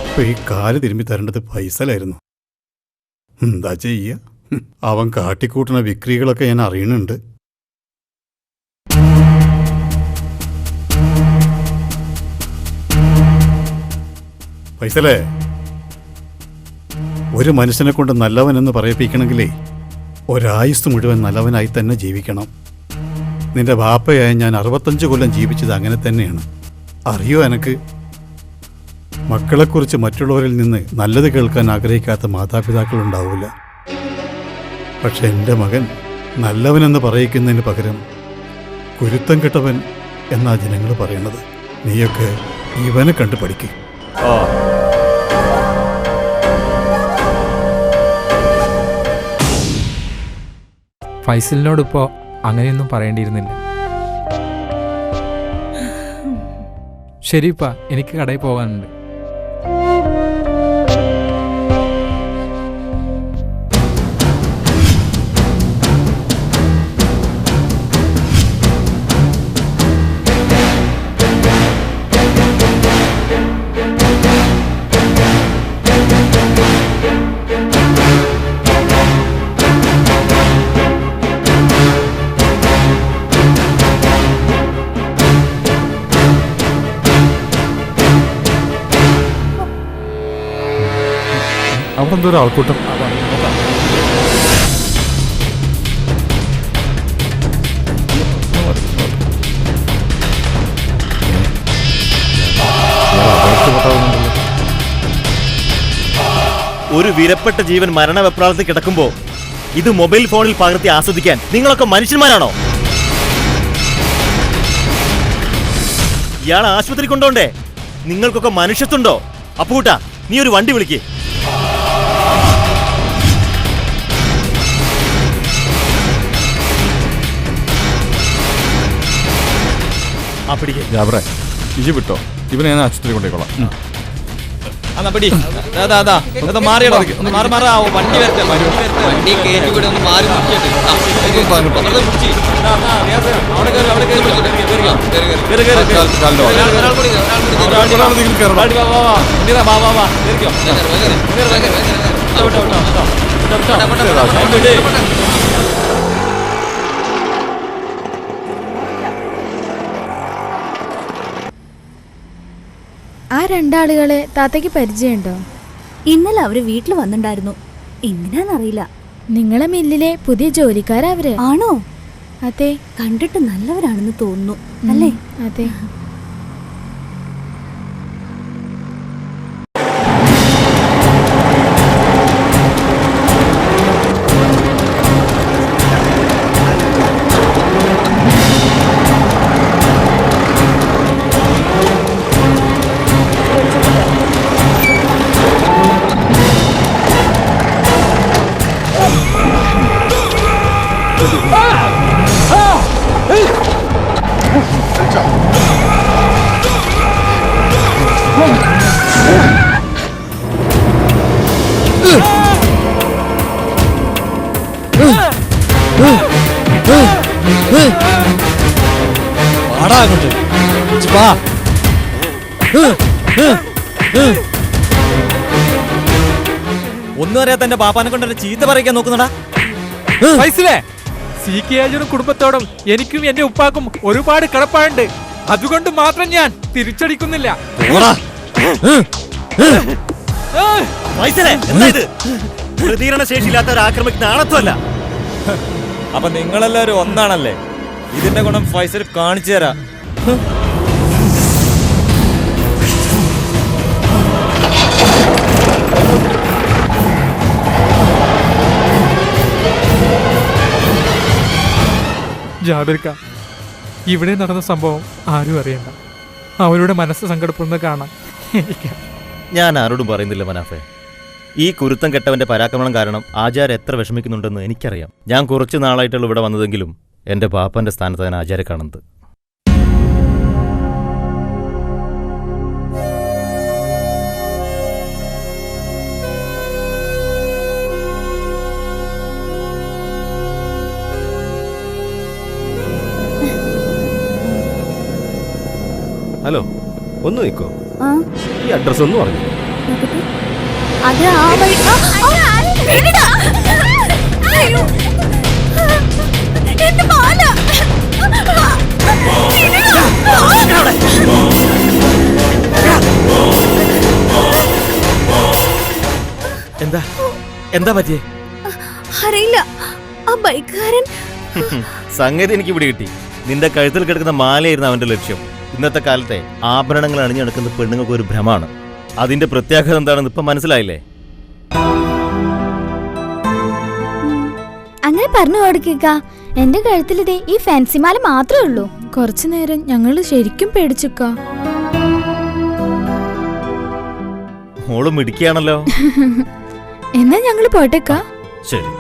ഇപ്പൊ ഈ കാല് തിരുമ്പി തരേണ്ടത് പൈസലായിരുന്നു. എന്താ ചെയ്യ, അവൻ കാട്ടിക്കൂട്ടുന്ന വിക്രികളൊക്കെ ഞാൻ അറിയണുണ്ട്. ഫൈസലേ, ഒരു മനുഷ്യനെ കൊണ്ട് നല്ലവനെന്ന് പറയിപ്പിക്കണമെങ്കിലേ ഒരായുസ് മുഴുവൻ നല്ലവനായി തന്നെ ജീവിക്കണം. നിന്റെ ബാപ്പയായി ഞാൻ 65 കൊല്ലം ജീവിച്ചത് അങ്ങനെ തന്നെയാണ്. അറിയോ എനക്ക്? മക്കളെക്കുറിച്ച് മറ്റുള്ളവരിൽ നിന്ന് നല്ലത് കേൾക്കാൻ ആഗ്രഹിക്കാത്ത മാതാപിതാക്കളുണ്ടാവില്ല. പക്ഷെ എൻ്റെ മകൻ നല്ലവനെന്ന് പറയിക്കുന്നതിന് പകരം കുരുത്തം കെട്ടവൻ എന്നാ ജനങ്ങൾ പറയണത്. നീയൊക്കെ ഇവനെ കണ്ടു പഠിക്കുക. ഫൈസലിനോടിപ്പോ അങ്ങനെയൊന്നും പറയേണ്ടിയിരുന്നില്ല. ശരിപ്പാ, എനിക്ക് കടയിൽ പോകാനുണ്ട്. അവിടെ എന്തോ ഒരാൾക്കൂട്ടം. ഒരു വിരപ്പെട്ട ജീവൻ മരണവെപ്രാളത്തിൽ കിടക്കുമ്പോ ഇത് മൊബൈൽ ഫോണിൽ പകർത്തി ആസ്വദിക്കാൻ നിങ്ങളൊക്കെ മനുഷ്യന്മാരാണോ? ഇയാൾ ആശുപത്രി കൊണ്ടോണ്ടേ? നിങ്ങൾക്കൊക്കെ മനുഷ്യത്വമുണ്ടോ? അപ്പൂട്ടാ, നീ ഒരു വണ്ടി വിളിക്കേ. ഇജി വിട്ടോ, ഇവനെ ഞാൻ ആശുപത്രി കൊണ്ടേക്കോളാം. മാറിയടോ, മാറി മാറാവോ. വണ്ടി വരട്ടെ, വണ്ടി കയറ്റി കൂടെ ഒന്ന് മാറി നോക്കിയിട്ട് ആ 2 ആളുകളെ താത്തയ്ക്ക് പരിചയമുണ്ടോ? ഇന്നലെ അവര് വീട്ടിൽ വന്നിട്ടുണ്ടായിരുന്നു. എങ്ങനെയാന്നറിയില്ല. നിങ്ങളെ മില്ലിലെ പുതിയ ജോലിക്കാരാ അവര്? ആണോ? അതെ. കണ്ടിട്ട് നല്ലവരാണെന്ന് തോന്നുന്നു അല്ലേ? അതെ. വാടാ അങ്ങോട്ട്. ഇജ്ജ് വാ. ഒന്നും അറിയാത്ത എന്റെ പാപ്പാനെ കൊണ്ട് എന്നെ ചീത്ത പറയിക്കാൻ നോക്കുന്നടാ. ഫൈസലേ, സി കെ ഹാജിയുടെ കുടുംബത്തോടും എനിക്കും എന്റെ ഉപ്പാക്കും ഒരുപാട് കടപ്പാടുണ്ട്. അതുകൊണ്ട് മാത്രം ഞാൻ തിരിച്ചടിക്കുന്നില്ല. പ്രതികരണശേഷിയില്ലാത്ത ഒരു ആക്രമിക്കുന്ന ആണത്വമല്ല. അപ്പൊ നിങ്ങളെല്ലാരും ഒന്നാണല്ലേ? ഇതിന്റെ ഗുണം ഫൈസൽ കാണിച്ചു തരാം. ജാബിർക്ക, ഇവിടെ നടന്ന സംഭവം ആരും അറിയണ്ട. അവരുടെ മനസ്സ് സങ്കടപ്പെടുന്നത് കാണാം. ഞാൻ ആരോടും പറയുന്നില്ല മനാഫെ. ഈ കുരുത്തം കെട്ടവന്റെ പരാക്രമണം കാരണം ആചാര്യ എത്ര വിഷമിക്കുന്നുണ്ടെന്ന് എനിക്കറിയാം. ഞാൻ കുറച്ചു നാളായിട്ടുള്ള ഇവിടെ വന്നതെങ്കിലും എന്റെ പാപ്പന്റെ സ്ഥാനത്ത് ഞാൻ ആചാര്യ കാണുന്നത്. ഹലോ, ഒന്ന് നിൽക്കോ. ഈ അഡ്രസ് ഒന്ന് പറഞ്ഞു. അത് ആ വഴി. എന്താ എന്താ പറ്റിയേ? അറിയില്ല, ആ ബൈക്കുകാരൻ. സംഗതി എനിക്ക് ഇവിടെ കിട്ടി. നിന്റെ കഴുത്തിൽ കിടക്കുന്ന മാലയായിരുന്നു അവന്റെ ലക്ഷ്യം. ഇന്നത്തെ കാലത്തെ ആഭരണങ്ങൾ അണിഞ്ഞെടുക്കുന്ന പെണ്ണുങ്ങൾക്ക് ഒരു ഭ്രമാണ്. അതിന്റെ പ്രത്യാഘാതം എന്താണെന്ന് ഇപ്പൊ മനസ്സിലായില്ലേ? അങ്ങനെ പറഞ്ഞു കൊടുക്കുക. എന്റെ കഴുത്തിലിതേ ഈ ഫാൻസി മാല മാത്രമേ ഉള്ളൂ. കുറച്ചു നേരം ഞങ്ങൾ ശരിക്കും പേടിച്ചുക്ക. മോളും മിടിക്കുകയാണല്ലോ. എന്നാ ഞങ്ങള് പോട്ടേക്കാ. ശരി.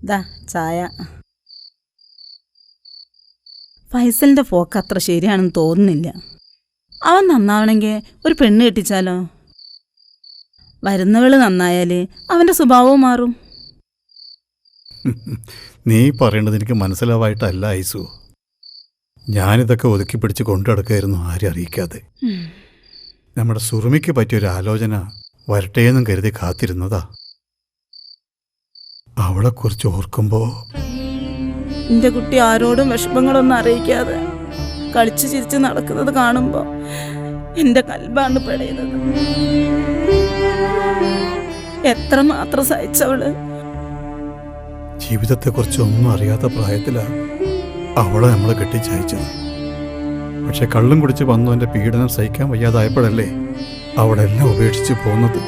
ദാ ചായ. ഫൈസലിന്റെ പോക്ക് അത്ര ശരിയാണെന്ന് തോന്നുന്നില്ല. അവൻ നന്നാവണമെങ്കിൽ ഒരു പെണ്ണ് കെട്ടിച്ചാലോ? വരുന്നവള് നന്നായാല് അവന്റെ സ്വഭാവവും മാറും. നീ പറയേണ്ടത് എനിക്ക് മനസ്സിലാവായിട്ടല്ല ഐസു. ഞാനിതൊക്കെ ഒതുക്കി പിടിച്ച് കൊണ്ടുനടക്കായിരുന്നു, ആരും അറിയിക്കാതെ. നമ്മുടെ സുറുമിക്ക് പറ്റിയൊരു ആലോചന വരട്ടേന്നും കരുതി കാത്തിരുന്നതാ. അവളെക്കുറിച്ച് ഓർക്കുമ്പോ എന്റെ കുട്ടി ആരോടും വിഷമങ്ങളൊന്നും അറിയിക്കാതെ കളിച്ചു ചിരിച്ച് നടക്കുന്നത് കാണുമ്പോ എന്റെ കൽബാണ് പെടയുന്നത്. എത്രമാത്രം സഹിച്ചവള്. ജീവിതത്തെക്കുറിച്ച് ഒന്നും അറിയാത്ത പ്രായത്തിലാണ് അവളെ നമ്മളെ കെട്ടിച്ചയച്ചത്. പക്ഷെ കള്ളും കുടിച്ച് വന്നവൻ്റെ പീഡനം സഹിക്കാൻ വയ്യാതായപ്പോഴല്ലേ അവളെല്ലാം ഉപേക്ഷിച്ച് പോകുന്നത്.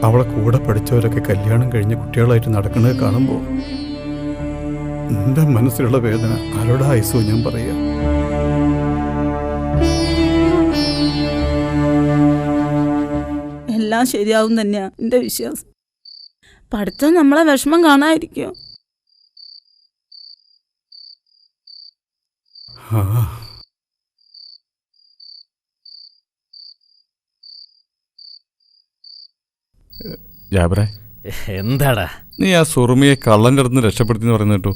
അവളെ കൂടെ പഠിച്ചവരൊക്കെ കല്യാണം കഴിഞ്ഞ് കുട്ടികളായിട്ട് നടക്കുന്നത് കാണുമ്പോൾ എൻ്റെ മനസ്സിലുള്ള വേദന ആരോടാ ഐസു ഞാൻ പറയാം. എല്ലാം ശരിയാവും തന്നെയാ എന്റെ വിശ്വാസം. പഠിത്തം നമ്മളെ വിഷമം കാണാതിരിക്കോ? ജാബിറേ, എന്താടാ നീ ആ സുറുമിയെ കള്ളൻ്റെ അടുത്ത് രക്ഷപ്പെടുത്തി പറയുന്ന കേട്ടു.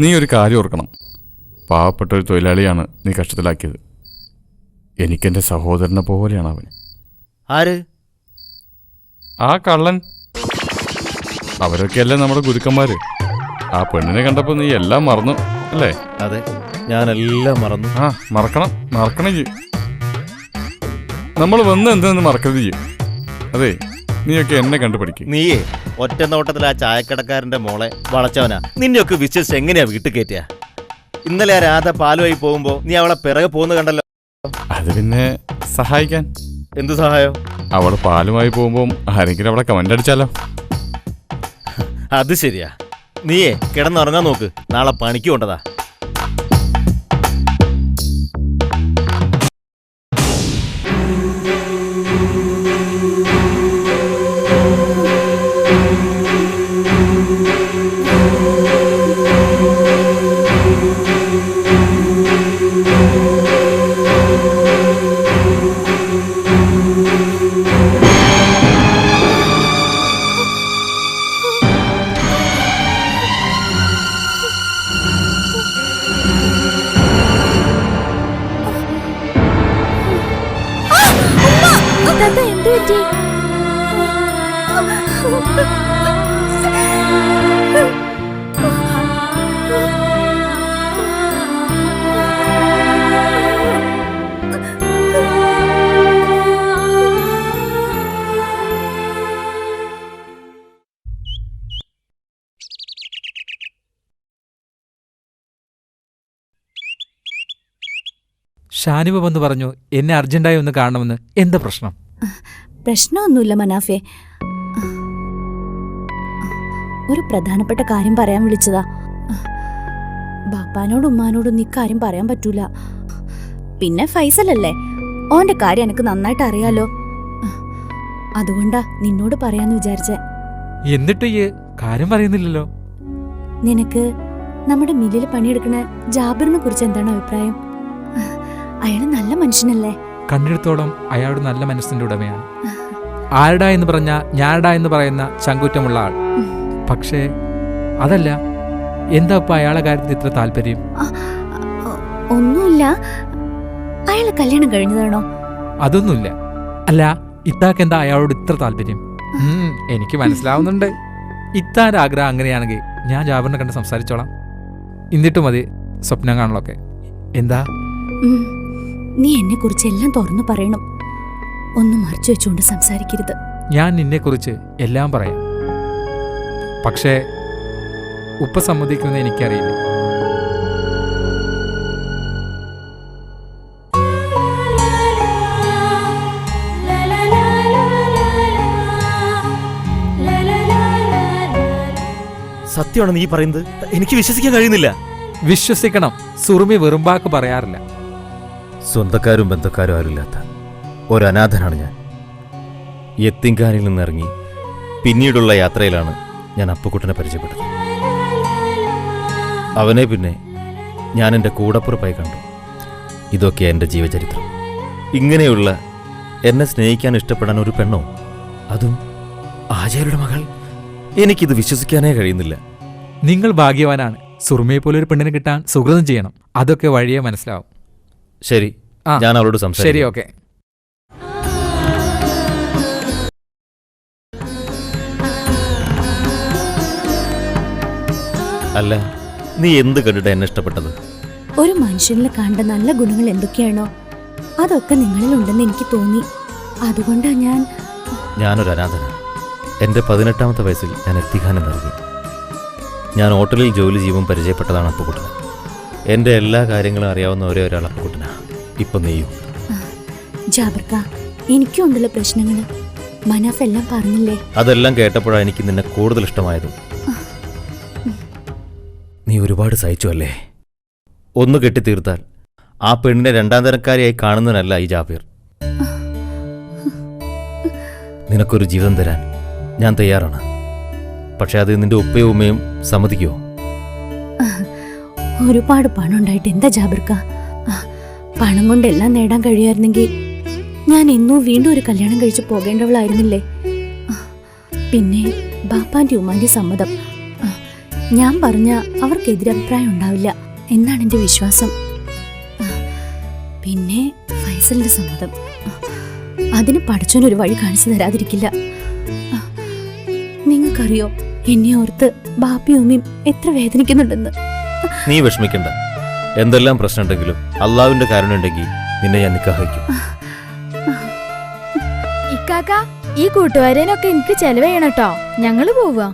നീ ഒരു കാര്യം ഓർക്കണം. പാവപ്പെട്ട ഒരു തൊഴിലാളിയാണ് നീ കഷ്ടത്തിലാക്കിയത്. എനിക്കെൻ്റെ സഹോദരനെ പോലെയാണ് അവൻ. ആര്? ആ കള്ളൻ. അവരൊക്കെയല്ലേ നമ്മുടെ ഗുരുക്കന്മാര്. ആ പെണ്ണിനെ കണ്ടപ്പോൾ നീ എല്ലാം മറന്നു അല്ലേ? അതെ, ഞാനെല്ലാം മറന്നു. ആ മറക്കണം ജി. നമ്മൾ വന്ന് എന്തെന്ന് മറക്കരുത് ജി. അതെ, നീയൊക്കെ എന്നെ കണ്ടുപിടിക്കും. നീയേ ഒറ്റ നോട്ടത്തിൽ ആ ചായക്കടക്കാരന്റെ മോളെ വളച്ചവനാ. നിന്നെയൊക്കെ വിശ്വസിച്ച് എങ്ങനെയാ വീട്ടിൽ കയറ്റിയ? ഇന്നലെ ആ രാധ പാലുമായി പോകുമ്പോ നീ അവളെ പിറകെ പോകുന്ന കണ്ടല്ലോ. അത് പിന്നെ സഹായിക്കാൻ. എന്തു സഹായം? അവള് പാലുമായി പോകുമ്പോൾ ആരെങ്കിലും അവിടെ കമന്റ് അടിച്ചാലോ? അത് ശരിയാ. നീയേ കിടന്നുറങ്ങാൻ നോക്ക്, നാളെ പണിക്ക് കൊണ്ടതാ. പറ്റി? ഷാനിബ വന്ന് പറഞ്ഞു എന്നെ അർജന്റായി ഒന്ന് കാണണമെന്ന്. എന്താ പ്രശ്നം? പ്രശ്നമൊന്നുമില്ല മനാഫെ. ഒരു പ്രധാനപ്പെട്ട കാര്യം പറയാൻ വിളിച്ചതാ. ബാപ്പാനോടും ഉമ്മാനോടും നീ കാര്യം പറയാൻ പറ്റൂല. പിന്നെ ഫൈസലല്ലേ, ഓന്റെ കാര്യം എനിക്ക് നന്നായിട്ട് അറിയാലോ. അതുകൊണ്ടാ നിന്നോട് പറയാന്ന് വിചാരിച്ചേ. എന്നിട്ട് ഈ കാര്യം പറയുന്നില്ലല്ലോ. നിനക്ക് നമ്മുടെ മില്ലിൽ പണിയെടുക്കുന്ന ജാബിറിനെ കുറിച്ച് എന്താണ് അഭിപ്രായം? അയാള് നല്ല മനുഷ്യനല്ലേ? കണ്ടിടത്തോളം അയാളുടെ നല്ല മനസ്സിന്റെ ഉടമയാണ്. ആരടാ എന്ന് പറഞ്ഞ ഞാനടാ എന്ന് പറയുന്ന ചങ്കുറ്റമുള്ള ആൾ. പക്ഷേ അതല്ല, എന്താ ഇപ്പൊ അയാളെ കാര്യത്തിൽ ഇത്ര താല്പര്യം? ഒന്നുമില്ല. അയാളെ കല്യാണം കഴിഞ്ഞതാണോ? അതൊന്നുമില്ല. അല്ല, ഇത്താക്ക് എന്താ അയാളോട് ഇത്ര താല്പര്യം? എനിക്ക് മനസ്സിലാവുന്നുണ്ട്. ഇത്താൻ്റെ ആഗ്രഹം അങ്ങനെയാണെങ്കിൽ ഞാൻ ജാബിറിനെ കണ്ട് സംസാരിച്ചോളാം. എന്നിട്ട് മതി സ്വപ്നം കാണലൊക്കെ. എന്താ? നീ എന്നെ കുറിച്ച് എല്ലാം തുറന്നു പറയണം. ഒന്നും മറച്ചു വെച്ചുകൊണ്ട് സംസാരിക്കരുത്. ഞാൻ നിന്നെക്കുറിച്ച് എല്ലാം പറയാം. പക്ഷേ ഉപ്പ സമ്മതിക്കുമെന്ന് എനിക്കറിയില്ല. സത്യമാണ് നീ പറയുന്നത്? എനിക്ക് വിശ്വസിക്കാൻ കഴിയുന്നില്ല. വിശ്വസിക്കണം. സുറുമി വെറുമ്പാക്ക് പറയാറില്ല. സ്വന്തക്കാരും ബന്ധക്കാരും ആരുമില്ലാത്ത ഒരനാഥനാണ് ഞാൻ. യത്തീംഖാനയിൽ നിന്നിറങ്ങി പിന്നീടുള്ള യാത്രയിലാണ് ഞാൻ അപ്പുക്കുട്ടനെ പരിചയപ്പെട്ടത്. അവനെ പിന്നെ ഞാൻ എൻ്റെ കൂടപ്പുറപ്പായി കണ്ടു. ഇതൊക്കെയാണ് എൻ്റെ ജീവചരിത്രം. ഇങ്ങനെയുള്ള എന്നെ സ്നേഹിക്കാൻ ഇഷ്ടപ്പെടാൻ ഒരു പെണ്ണോ, അതും ആചാര്യയുടെ മകൾ, എനിക്കിത് വിശ്വസിക്കാനേ കഴിയുന്നില്ല. നിങ്ങൾ ഭാഗ്യവാനാണ്. സുറുമയെ പോലെ ഒരു പെണ്ണിനെ കിട്ടാൻ സുഹൃതം ചെയ്യണം. അതൊക്കെ വഴിയെ മനസ്സിലാവും. ശരി, ഞാൻ അവളോട് സംസാരിക്കാം. ശരി, ഓക്കെ. അല്ല, നീ എന്ത് കണ്ടിട്ട് എന്നെ ഇഷ്ടപ്പെട്ടത്? ഒരു മനുഷ്യനിൽ കണ്ട നല്ല ഗുണങ്ങൾ എന്തൊക്കെയാണോ അതൊക്കെ നിങ്ങളിലുണ്ടെന്ന് എനിക്ക് തോന്നി. അതുകൊണ്ടാ ഞാനൊരു അനാഥനാണ്. എൻ്റെ 18ാമത്തെ വയസ്സിൽ ഞാൻ യത്തീംഖാന നൽകി. ഞാൻ ഹോട്ടലിൽ ജോലി ചെയ്യുമ്പോൾ പരിചയപ്പെട്ടതാണ് അപ്പുക്കുട്ടൻ. എൻ്റെ എല്ലാ കാര്യങ്ങളും അറിയാവുന്ന ഒരേ ഒരാൾ അപ്പുക്കുട്ടനാ. ഇപ്പം നീയും. ജാബിർക്ക, എനിക്കും ഉണ്ടല്ലോ പ്രശ്നങ്ങൾ. മനാഫ് എല്ലാം പറഞ്ഞില്ലേ? അതെല്ലാം കേട്ടപ്പോഴാണ് എനിക്ക് നിന്നെ കൂടുതൽ ഇഷ്ടമായതും. നീ ഒരുപാട് സഹിച്ചു അല്ലേ? ഒന്ന് കെട്ടിത്തീർത്താൽ ആ പെണ്ണിനെ രണ്ടാം തരക്കാരിയായി കാണുന്നതിനല്ല ഈ ജാബിർ. നിനക്കൊരു ജീവിതം തരാൻ ഞാൻ തയ്യാറാണ്. പക്ഷെ അത് നിന്റെ ഉപ്പയും ഉമ്മയും സമ്മതിക്കുമോ? ഒരുപാട് പണം ഉണ്ടായിട്ട് എന്താ ജാബിർക്ക? പണം കൊണ്ട് എല്ലാം നേടാൻ കഴിയുമായിരുന്നെങ്കിൽ ഞാൻ എന്നോ വീണ്ടും ഒരു കല്യാണം കഴിച്ച് പോകേണ്ടവളായിരുന്നില്ലേ? പിന്നെ ബാപ്പാന്റെ ഉമ്മാന്റെ സമ്മതം. ഞാൻ പറഞ്ഞ അവർക്ക് എതിരഭിപ്രായം ഉണ്ടാവില്ല എന്നാണ് എൻ്റെ വിശ്വാസം. പിന്നെ ഫൈസലിന്റെ സമ്മതം. അതിന് പഠിച്ചോനൊരു വഴി കാണിച്ചു തരാതിരിക്കില്ല. നിങ്ങൾക്കറിയോ എന്നെ ഓർത്ത് ബാപ്പിയും ഉമ്മയും എത്ര വേദനിക്കുന്നുണ്ടെന്ന്? നീ വിഷമിക്കണ്ട. എന്തെല്ലാം പ്രശ്നമുണ്ടെങ്കിലും അള്ളാഹുവിന്റെ കാരുണ്യമുണ്ടെങ്കിൽ നിന്നെ ഞാൻ നിക്കാഹിക്കും. ഇക്കാക്ക, ഈ കൂട്ടുകാരനൊക്കെ എനിക്ക് ചെലവ് ചെയ്യണം കേട്ടോ. ഞങ്ങള് പോവാ.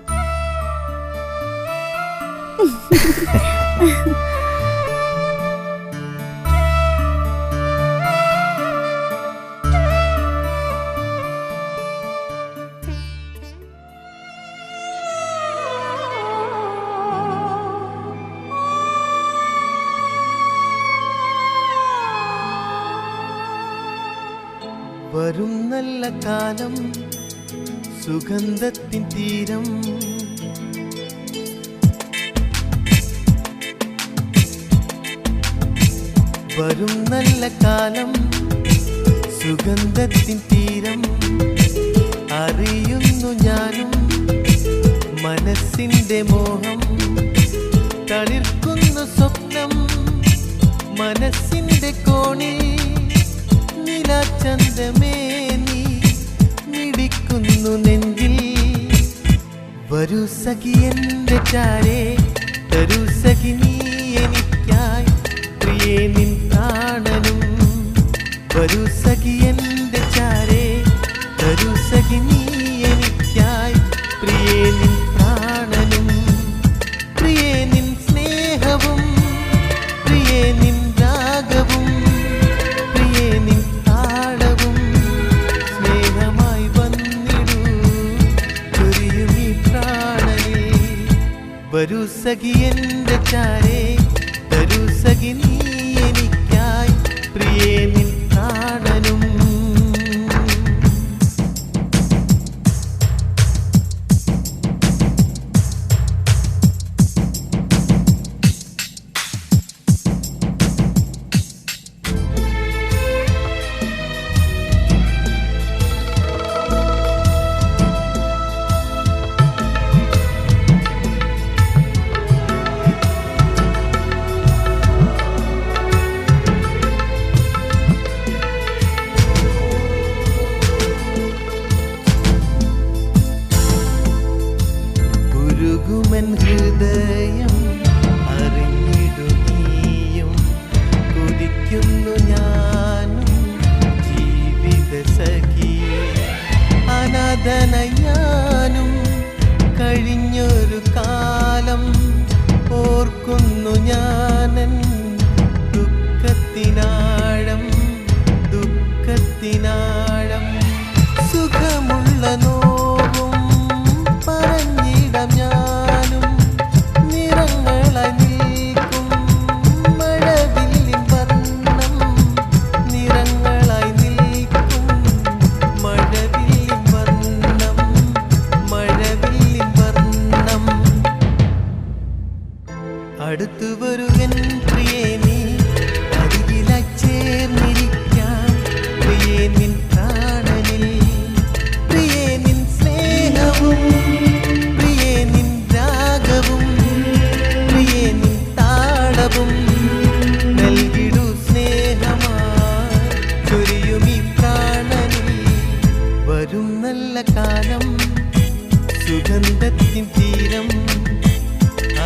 വരും നല്ല കാലം, സുഗന്ധത്തിൻ തീരം, വരും നല്ല കാലം, സുഗന്ധത്തിൻ തീരം, അറിയുന്നു ഞാനും മനസ്സിന്റെ മോഹം, തളിർക്കുന്നു സ്വപ്നം മനസ്സിന്റെ കോണിൽ, നിലാചന്ദ്രമേ നീ വരൂ സഖി എൻ്റെ ചാരേ തരൂ സഖി നീ എനിക്കായി പ്രിയേ നിൻ പ്രാണനും വരൂ സഖി എൻ്റെ ചാരേ തരൂ സഖി നീ എനിക്കായി പ്രിയേ നിൻ പ്രാണനും പ്രിയേ നിൻ സ്നേഹവും പ്രിയേ നിൻ രാഗവും പ്രിയേ നിൻ താളവും സ്നേഹമായി വന്നിടൂ ചൊരിയും ഈ പ്രാണനിൽ വരൂ സഖി എൻ്റെ ചാരേ തരൂ സഖി നീ എനിക്കായി പ്രിയേ നിൻ പ്രാണനും ഉരുകുമൻ ഹൃദയം അറിഞ്ഞിടു നീയും കൊതിക്കുന്നു ഞാനും ജീവിത സഖിയെ അനാഥനയാനും കഴിഞ്ഞൊരു കാലം ഓർക്കുന്നു ഞാനൻ ദുഃഖത്തിനാഴം ദുഃഖത്തിനാഴം സുഖമുള്ള നോവും പറഞ്ഞിടം ഞാനും നിറങ്ങളായി നിൽക്കും മഴവില്ലിൻ വർണ്ണം നിറങ്ങളായി നിൽക്കും മഴവില്ലിൻ വർണ്ണം മഴവില്ലിൻ വർണ്ണം അടുത്തു വരുവൻ പ്രിയേ നീ അരികിലായി ചേർന്നിരിക്കാം പ്രിയേ നിൻ പ്രാണനിൽ പ്രിയേ നിൻ സ്നേഹവും പ്രിയേ നിൻ രാഗവും പ്രിയേ നിൻ താളവും നൽകിടൂ സ്നേഹമായി ചൊരിയും ഈ പ്രാണനിൽ വരും നല്ല കാലം സുഗന്ധത്തിൻ തീരം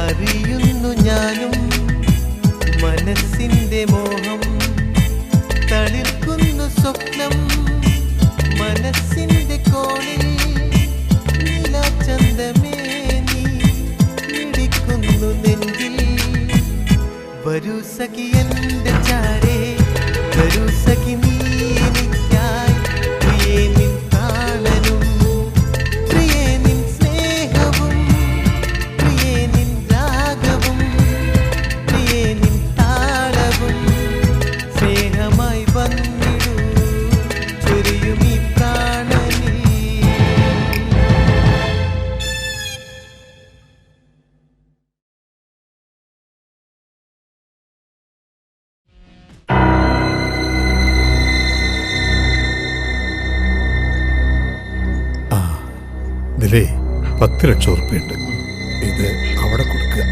അറിയുന്നു ഞാനും മനസ്സിന്റെ മോഹം തളിർക്കുന്നു സ്വപ്നം മനസ്സിന്റെ കോണിൽ നീലാചന്തമേ നീ ഇടിക്കുന്നു നെഞ്ചിൽ വരൂ സഖി എൻ്റെ ചാരേ വരൂ സഖി നീ എനിക്കായി പ്രിയേ നിൻ പ്രാണനും പ്രിയേ നിൻ സ്നേഹവും പ്രിയേ നിൻ രാഗവും പ്രിയേ നിൻ താളവും സ്നേഹമായി വന്നിടൂ ചൊരിയും ഈ പ്രാണനിൽ ഇതിലേ 10 ലക്ഷം ഉറുപ്പിയുണ്ട്. ഇത് അവിടെ കൊടുക്കുക.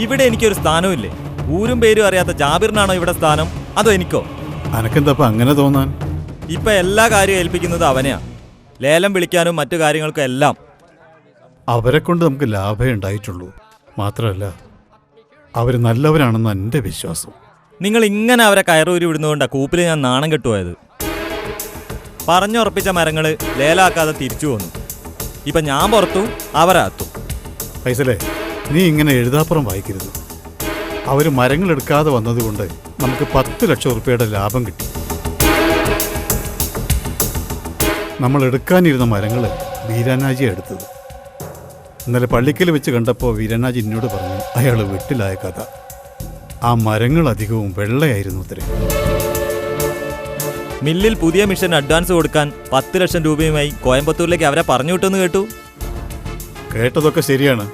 ഇവിടെ എനിക്കൊരു സ്ഥാനമില്ലേ? ഊരും പേരും അറിയാത്ത ജാബിറിനാണോ ഇവിടെ സ്ഥാനം, അതോ എനിക്കോ? അനക്കെന്താ അങ്ങനെ തോന്നാൻ? ഇപ്പൊ എല്ലാ കാര്യവും ഏൽപ്പിക്കുന്നത് അവനെയാ, ലേലം വിളിക്കാനും മറ്റു കാര്യങ്ങൾക്കും എല്ലാം. അവരെ കൊണ്ട് നമുക്ക് ലാഭമേ ഉണ്ടായിട്ടുള്ളൂ. മാത്രമല്ല അവർ നല്ലവരാണെന്ന് എൻ്റെ വിശ്വാസം. നിങ്ങൾ ഇങ്ങനെ അവരെ കയറൂരി വിടുന്നതുകൊണ്ടാണ് കൂപ്പിൽ ഞാൻ നാണം കെട്ടുപോയത്. പറഞ്ഞുറപ്പിച്ച മരങ്ങൾ ലേലാക്കാതെ തിരിച്ചു പോന്നു. ഇപ്പം ഞാൻ പുറത്തു, അവരകത്തും. ഫൈസലേ, നീ ഇങ്ങനെ എഴുതാപ്പുറം വായിക്കരുത്. അവർ മരങ്ങളെടുക്കാതെ വന്നതുകൊണ്ട് നമുക്ക് 10 ലക്ഷം ഉറുപ്പിയുടെ ലാഭം കിട്ടി. നമ്മൾ എടുക്കാനിരുന്ന മരങ്ങൾ വീരാനാജിയാണ് എടുത്തത്. ഇന്നലെ പള്ളിക്കൽ വെച്ച് കണ്ടപ്പോൾ വീരാനാജി എന്നോട് പറഞ്ഞു അയാൾ വീട്ടിലായ കഥ. ആ മരങ്ങൾ അധികവും വെള്ളയായിരുന്നു അത്രേ. മില്ലിൽ പുതിയ മിഷൻ അഡ്വാൻസ് കൊടുക്കാൻ 10 ലക്ഷം രൂപയുമായി കോയമ്പത്തൂരിലേക്ക് അവരെ പറഞ്ഞു വിട്ടെന്ന് കേട്ടു. കേട്ടതൊക്കെ ശരിയാണ്.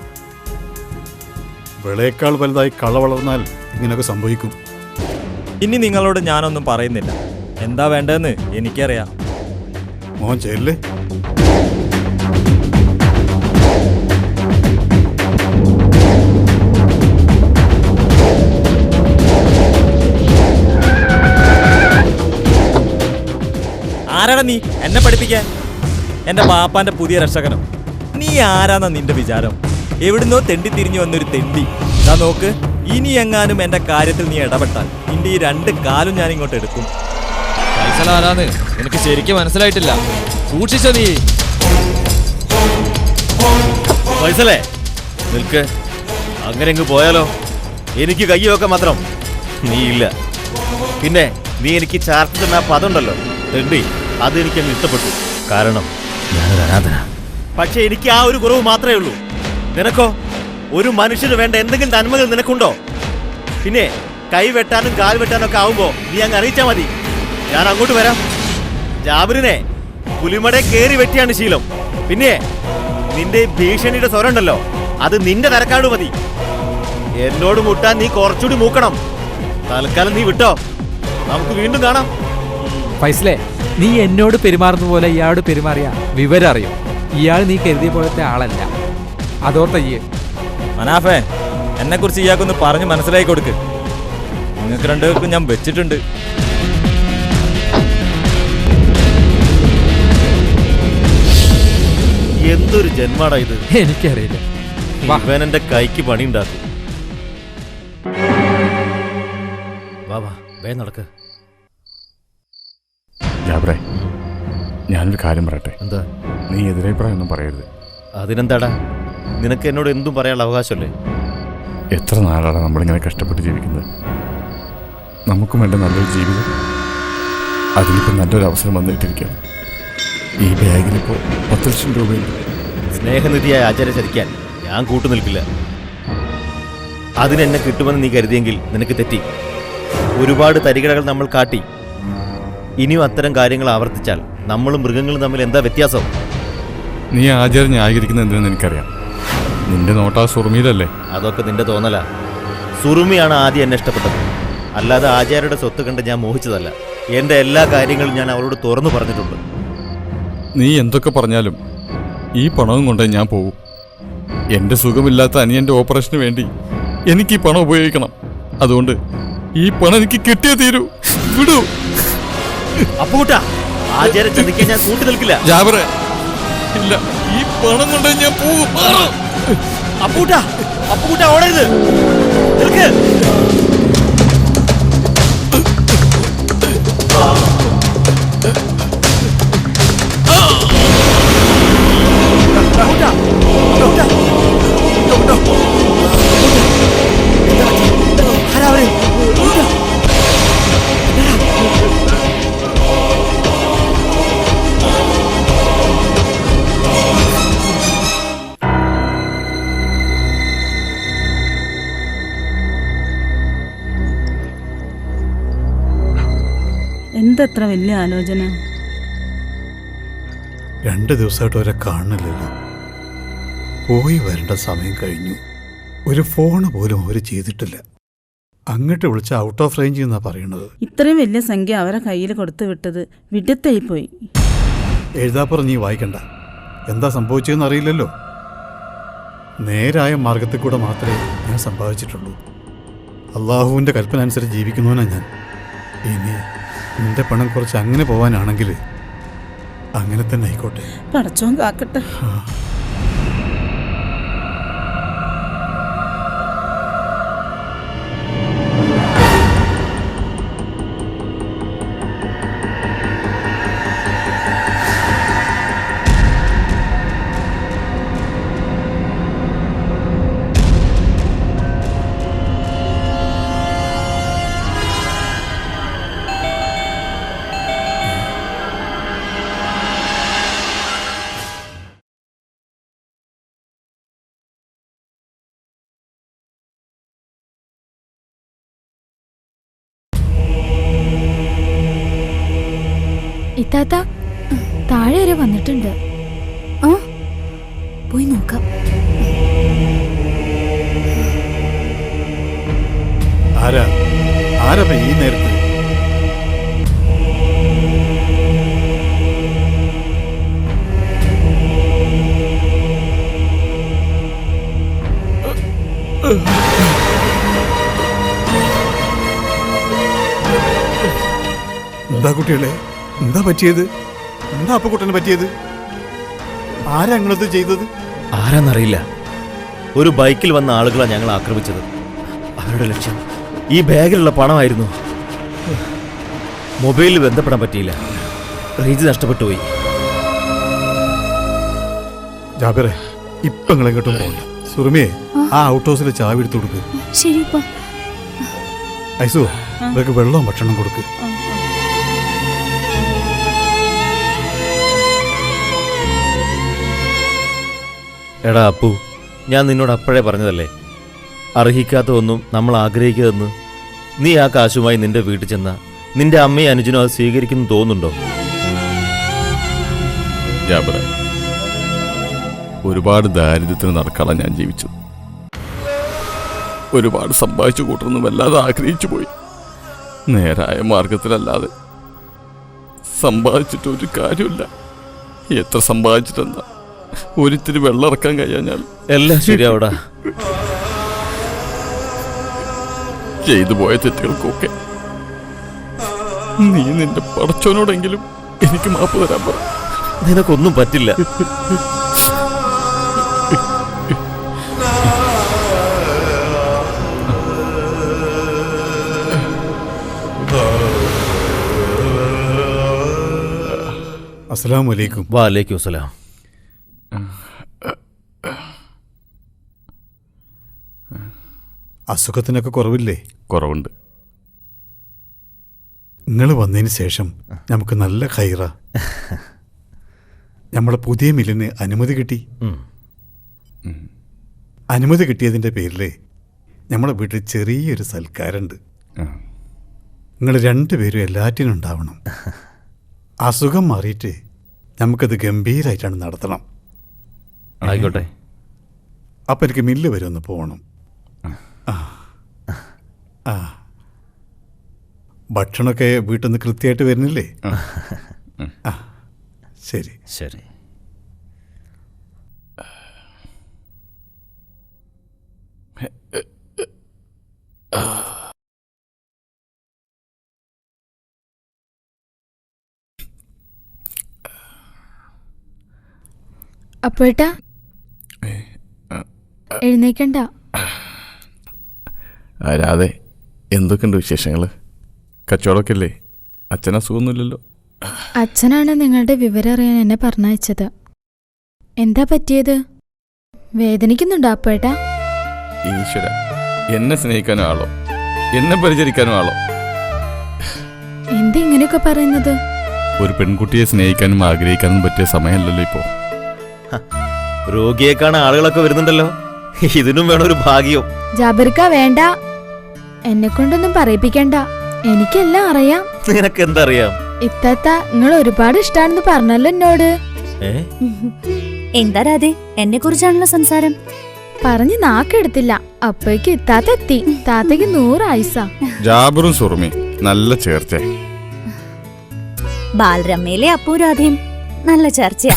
വിളയേക്കാൾ വലുതായി കള വളർന്നാൽ ഇങ്ങനെയൊക്കെ സംഭവിക്കും. ഇനി നിങ്ങളോട് ഞാനൊന്നും പറയുന്നില്ല. എന്താ വേണ്ടതെന്ന് എനിക്കറിയാം. മോൻ ചെല്ലേ. ആരാടാ നീ എന്നെ പഠിപ്പിക്കാൻ? എന്റെ പാപ്പാന്റെ പുതിയ രക്ഷകനം. നീ ആരാന്നാ നിന്റെ വിചാരം? എവിടുന്നോ തെണ്ടി തിരിഞ്ഞു വന്നൊരു തെണ്ടി. ഇതാ നോക്ക്, ഇനി എങ്ങാനും എന്റെ കാര്യത്തിൽ നീ ഇടപെട്ടാൽ നിന്റെ ഈ 2 കാലും ഞാൻ ഇങ്ങോട്ട് എടുക്കും. ആരാന്ന് എനിക്ക് ശരിക്കും മനസ്സിലായിട്ടില്ല. സൂക്ഷിച്ചോ നീ. ഫൈസലേ നിൽക്ക്. അങ്ങനെ അങ്ങ് പോയാലോ? എനിക്ക് കയ്യൊക്കെ മാത്രം നീ ഇല്ല. പിന്നെ നീ എനിക്ക് ചാർത്ത് തന്ന ആ പദമുണ്ടല്ലോ തെണ്ടി, അത് എനിക്ക് അങ്ങ് ഇഷ്ടപ്പെട്ടു. കാരണം ഞാനൊരു അനാഥന. പക്ഷെ എനിക്ക് ആ ഒരു കുറവ് മാത്രമേ ഉള്ളൂ. നിനക്കോ? ഒരു മനുഷ്യന് വേണ്ട എന്തെങ്കിലും നന്മകൾ നിനക്കുണ്ടോ? പിന്നെ കൈ വെട്ടാനും കാൽ വെട്ടാനും ഒക്കെ ആവുമ്പോ നീ അങ്ങ് അറിയിച്ചാ മതി. ഞാൻ അങ്ങോട്ട് വരാം. ജാബിറിനെ പുലിമട കേറി വെട്ടിയാണ് ശീലം. പിന്നെ നിന്റെ ഭീഷണിയുടെ സ്വരം ഉണ്ടല്ലോ, അത് നിന്റെ തരക്കാട് മതി. എന്നോട് മുട്ടാൻ നീ കുറച്ചുകൂടി മൂക്കണം. തൽക്കാലം നീ വിട്ടോ, നമുക്ക് വീണ്ടും കാണാം. ഫൈസലേ, നീ എന്നോട് പെരുമാറുന്ന പോലെ ഇയാളോട് പെരുമാറിയ വിവരം അറിയും. ഇയാൾ നീ കരുതിയ പോലത്തെ ആളല്ല. അതോർത്തയ്യേ. മനാഫേ, എന്നെ കുറിച്ച് ഇയാൾക്കൊന്ന് പറഞ്ഞ് മനസ്സിലാക്കി കൊടുക്ക്. നിങ്ങൾക്ക് 2 പേർക്കും ഞാൻ വെച്ചിട്ടുണ്ട്. എന്തൊരു ജന്മാടാ ഇത്. എനിക്കറിയില്ല. ഇവൻ എന്റെ കൈക്ക് പണി ഉണ്ടാക്കും. വാ വാ, വേഗം നടക്ക്. ജാബ്രേ, ഞാനൊരു കാര്യം പറയട്ടെ. എന്താ? നീ എതിരഭിപ്രായമൊന്നും പറയരുത്. അതിനെന്താടാ? നിനക്ക് എന്നോട് എന്തും പറയാനുള്ള അവകാശമല്ലേ? എത്ര നാളാണ് നമ്മളിങ്ങനെ കഷ്ടപ്പെട്ട് ജീവിക്കുന്നത്? നമുക്കും വേണ്ട നല്ലൊരു ജീവിതം. അതിലിപ്പോൾ നല്ലൊരു അവസരം വന്നിട്ടിരിക്കുകയാണ്. ഈ ബാഗിലിപ്പോൾ 10 ലക്ഷം രൂപയുണ്ട്. സ്നേഹനിധിയായ ആചാര്യ ചതിക്കാൻ ഞാൻ കൂട്ടുനിൽക്കില്ല. അതിനെന്നെ കിട്ടുമെന്ന് നീ കരുതിയെങ്കിൽ നിനക്ക് തെറ്റി. ഒരുപാട് തരികിടകൾ നമ്മൾ കാട്ടി. ഇനിയും അത്തരം കാര്യങ്ങൾ ആവർത്തിച്ചാൽ നമ്മളും മൃഗങ്ങളും തമ്മിൽ എന്താ വ്യത്യാസം? നീ ആചാരം ന്യായീകരിക്കുന്നത് എന്തിനെന്ന് എനിക്കറിയാം. നിന്റെ നോട്ടാ സുറുമിയിലല്ലേ? അതൊക്കെ നിന്റെ തോന്നലാ. സുറുമിയാണ് ആദ്യം എന്നെ ഇഷ്ടപ്പെട്ടത്. അല്ലാതെ ആചാര്യയുടെ സ്വത്ത് കണ്ട് ഞാൻ മോഹിച്ചതല്ല. എൻ്റെ എല്ലാ കാര്യങ്ങളും ഞാൻ അവളോട് തുറന്നു പറഞ്ഞിട്ടുണ്ട്. നീ എന്തൊക്കെ പറഞ്ഞാലും ഈ പണവും കൊണ്ടേ ഞാൻ പോകും. എൻ്റെ സുഖമില്ലാത്ത അനിയൻ്റെ ഓപ്പറേഷന് വേണ്ടി എനിക്ക് ഈ പണം ഉപയോഗിക്കണം. അതുകൊണ്ട് ഈ പണം എനിക്ക് കിട്ടിയേ തീരൂ. വിടൂ. അപ്പൂട്ടാ, ആചാര്യ ചതിക്കാൻ ഞാൻ കൂട്ടി നിൽക്കില്ല. ജാബിറേ, ഇല്ല, ഈ പണം കൊണ്ടേ ഞാൻ പോകും. അപ്പൂട്ടാ, അപ്പൂട്ടാ ഓടരുത്. നിൽക്ക്. എന്തത്ര വലിയ ആലോചന? 2 ദിവസമായിട്ട് അവരെ കാണുന്നില്ലല്ലോ. പോയി വരേണ്ട സമയം കഴിഞ്ഞു. ഒരു ഫോണ് പോലും അവർ ചെയ്തിട്ടില്ല. അങ്ങോട്ട് വിളിച്ച ഔട്ട് ഓഫ് റേഞ്ച് എന്നാ പറയണത്. ഇത്രയും വലിയ സംഖ്യ അവരെ കയ്യിൽ കൊടുത്തു വിട്ടത് വിഡത്തായിപ്പോയി. എഴുതാപ്പുറം നീ വായിക്കണ്ട. എന്താ സംഭവിച്ചതെന്ന് അറിയില്ലല്ലോ. നേരായ മാർഗത്തിൽ കൂടെ മാത്രമേ ഞാൻ സമ്പാദിച്ചിട്ടുള്ളൂ. അള്ളാഹുവിൻ്റെ കൽപ്പന അനുസരിച്ച് ജീവിക്കുന്നവനാണ് ഞാൻ. ഇനി നിന്റെ പണം കുറച്ച് അങ്ങനെ പോവാനാണെങ്കിൽ അങ്ങനെ തന്നെ ആയിക്കോട്ടെ. പടച്ചോൻ കാക്കട്ടെ. ഇത്താത്ത താഴെ വരെ വന്നിട്ടുണ്ട്. ആ പോയി നോക്കാം. ആരാ ഈ നേരത്ത്? എന്താ കുട്ടികളെ, എന്താ പറ്റിയത്? എന്താ അപ്പുക്കുട്ടന് പറ്റിയത്? ആരാ നിങ്ങളത് ചെയ്തത്? ആരാന്നറിയില്ല. ഒരു ബൈക്കിൽ വന്ന ആളുകളാണ് ഞങ്ങൾ ആക്രമിച്ചത്. അവരുടെ ലക്ഷ്യം ഈ ബാഗിലുള്ള പണമായിരുന്നു. മൊബൈലിൽ ബന്ധപ്പെടാൻ പറ്റിയില്ല. റേഞ്ച് നഷ്ടപ്പെട്ടു പോയി. ജാബിറെ, ഇപ്പൊ നിങ്ങളെങ്ങോട്ടും പോകണ്ട. സുറുമിയെ ആ ഔട്ട് ഹൗസിലെ ചാവി എടുത്തു കൊടുക്ക്. ശരി. ഐസു, ഇവർക്ക് വെള്ളവും ഭക്ഷണം കൊടുക്ക്. എടാ അപ്പു, ഞാൻ നിന്നോട് അപ്പോഴേ പറഞ്ഞതല്ലേ, അർഹിക്കാത്ത ഒന്നും നമ്മൾ ആഗ്രഹിക്കതെന്ന്. നീ ആ കാശുമായി നിന്റെ വീട്ടിൽ ചെന്ന നിന്റെ അമ്മയും അനുജനും അത് സ്വീകരിക്കുന്നു തോന്നുന്നുണ്ടോ? ജാബിറെ, ഒരുപാട് ദാരിദ്ര്യത്തിന് നടക്കാളാണ് ഞാൻ ജീവിച്ചത്. ഒരുപാട് സമ്പാദിച്ചു കൂട്ടണമെന്ന് വല്ലാതെ ആഗ്രഹിച്ചു പോയി. നേരായ മാർഗത്തിലല്ലാതെ സമ്പാദിച്ചിട്ട് ഒരു കാര്യമില്ല. എത്ര സമ്പാദിച്ചിട്ടെന്താ, ഒരിത്തിരി വെള്ളം ഇറക്കാൻ കഴിയാഞ്ഞാൽ എല്ലാം ശരിയാവടാ. ചെയ്തു പോയ തെറ്റുകൾക്കൊക്കെ നീ നിന്റെ പടച്ചോനോടെങ്കിലും എനിക്ക് മാപ്പ് തരാൻ പറ. നിനക്കൊന്നും പറ്റില്ല. അസ്സലാമു അലൈക്കും. വാലൈക്കും അസ്സലാം. അസുഖത്തിനൊക്കെ കുറവില്ലേ? കുറവുണ്ട്. നിങ്ങൾ വന്നതിന് ശേഷം നമുക്ക് നല്ല ഖൈറ. നമ്മളെ പുതിയ മില്ലിന് അനുമതി കിട്ടി. അനുമതി കിട്ടിയതിൻ്റെ പേരിൽ നമ്മളെ വീട്ടിൽ ചെറിയൊരു സൽക്കാരുണ്ട്. നിങ്ങൾ രണ്ടുപേരും എല്ലാറ്റിനും ഉണ്ടാവണം. അസുഖം മാറിയിട്ട് നമുക്കത് ഗംഭീരമായിട്ടാണ് നടത്തണം. ആയിക്കോട്ടെ. അപ്പം എനിക്ക് മില്ല് വരെ ഒന്ന് പോകണം. ഭക്ഷണമൊക്കെ വീട്ടിൽ നിന്ന് കൃത്യമായിട്ട് വരുന്നില്ലേ? ശരി ശരി. അപ്പോട്ടാ എഴുന്നേക്കണ്ട. രാധേ, എന്തൊക്കെയുണ്ട് വിശേഷങ്ങൾ? കച്ചവടമൊക്കെ അല്ലേ? അച്ഛൻ അസുഖമൊന്നുമില്ലല്ലോ? അച്ഛനാണ് നിങ്ങളുടെ വിവരം അറിയാൻ എന്നെ പറഞ്ഞയച്ചത്. എന്താ പറ്റിയത്? വേദനിക്കുന്നുണ്ടോ അപ്പോട്ടാ? ഈശ്വര, എന്നെ സ്നേഹിക്കാനും ആളോ, എന്നെ പരിചരിക്കാനും ആളോ? എന്താ ഇങ്ങനെയൊക്കെ പറയുന്നത്? ഒരു പെൺകുട്ടിയെ സ്നേഹിക്കാനും ആഗ്രഹിക്കാനും പറ്റിയ സമയമല്ലല്ലോ ഇപ്പോ. രോഗിയെ കാണാൻ ആളുകളൊക്കെ വരുന്നുണ്ടല്ലോ. ഇതിനും വേണം ഒരു ഭാഗ്യം. ജാബിർക്ക വേണ്ട, എന്നെ കൊണ്ടൊന്നും പറയിപ്പിക്കണ്ട. എനിക്കെല്ലാം അറിയാം. നിനക്ക് എന്തറിയാം? ഇത്താത്ത നിങ്ങൾ ഒരുപാട് ഇഷ്ടാണെന്ന് പറഞ്ഞല്ലോ എന്നോട്. എന്താ രാധേ, എന്നെ കുറിച്ചാണല്ലോ സംസാരം. പറഞ്ഞ് നാക്കെടുത്തില്ല, അപ്പോഴേക്ക് ഇത്താത്ത എത്തി. താത്തയ്ക്ക് 100 ആയുസാ. ജാബിറും സുറുമി നല്ല ചേർച്ച. ബാലരമ്മയിലെ അപ്പു രാധയും നല്ല ചർച്ചയാ.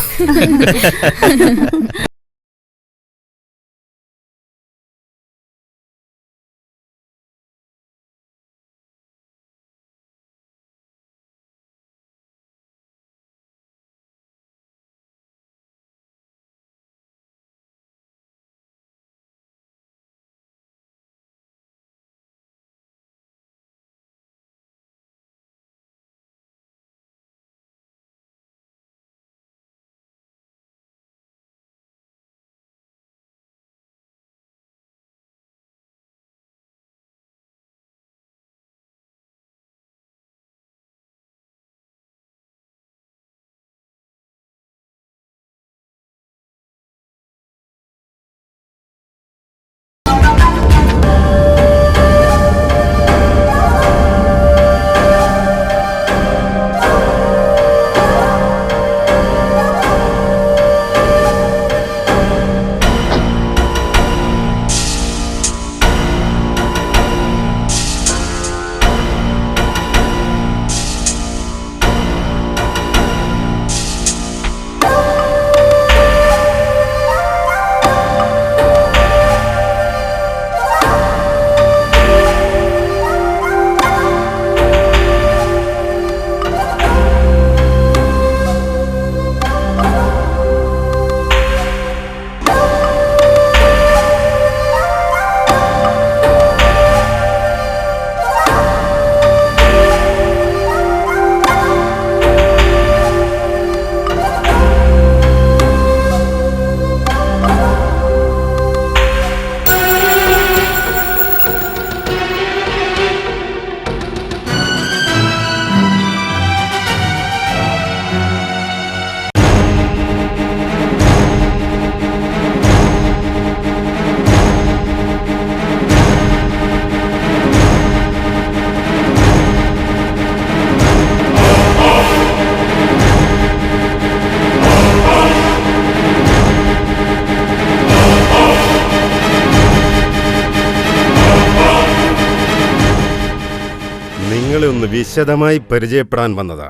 നിങ്ങളെ ഒന്ന് വിശദമായി പരിചയപ്പെടാൻ വന്നതാ.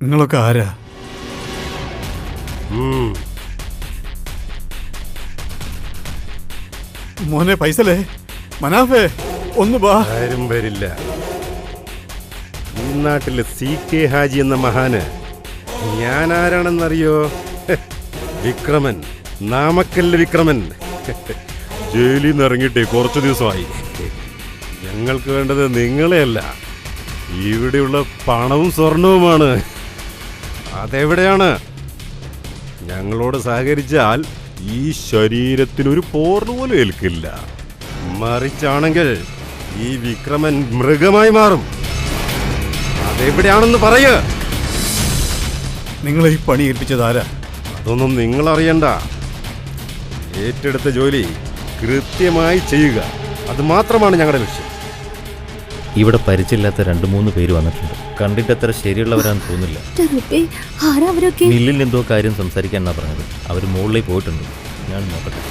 നിങ്ങളൊക്കെ ആരാ? മോനെ ഫൈസലേ, മനാഫേ, ഒന്ന് വാ. ആരും വരില്ല. ഈ നാട്ടിലെ CK ഹാജി എന്ന മഹാന് ഞാൻ ആരാണെന്നറിയോ? വിക്രമൻ, നാമക്കല്ല് വിക്രമൻ. ജയിലിൽ നിന്ന് ഇറങ്ങിയിട്ടേ കുറച്ചു ദിവസമായി. ഞങ്ങൾക്ക് വേണ്ടത് നിങ്ങളെയല്ല, ഇവിടെയുള്ള പണവും സ്വർണവുമാണ്. അതെവിടെയാണ്? ഞങ്ങളോട് സഹകരിച്ചാൽ ഈ ശരീരത്തിനൊരു പോർന്ന് പോലും ഏൽക്കില്ല. മറിച്ചാണെങ്കിൽ ഈ വിക്രമൻ മൃഗമായി മാറും. അതെവിടെയാണെന്ന് പറയ്. നിങ്ങളെ ഈ പണി ഏൽപ്പിച്ചതാരാ? അതൊന്നും നിങ്ങൾ അറിയണ്ട. ഏറ്റെടുത്ത ജോലി കൃത്യമായി ചെയ്യുക, അത് മാത്രമാണ് ഞങ്ങളുടെ ലക്ഷ്യം. ഇവിടെ പരിചയമില്ലാത്ത 2-3 പേര് വന്നിട്ടുണ്ട്. കണ്ടിട്ട് അത്ര ശരിയുള്ളവരാണെന്ന് തോന്നില്ല. മില്ലിൽ എന്തോ കാര്യം സംസാരിക്കാനാ പറഞ്ഞത്. അവർ മുകളിലേക്ക് പോയിട്ടുണ്ട്. ഞാൻ നോക്കട്ടെ.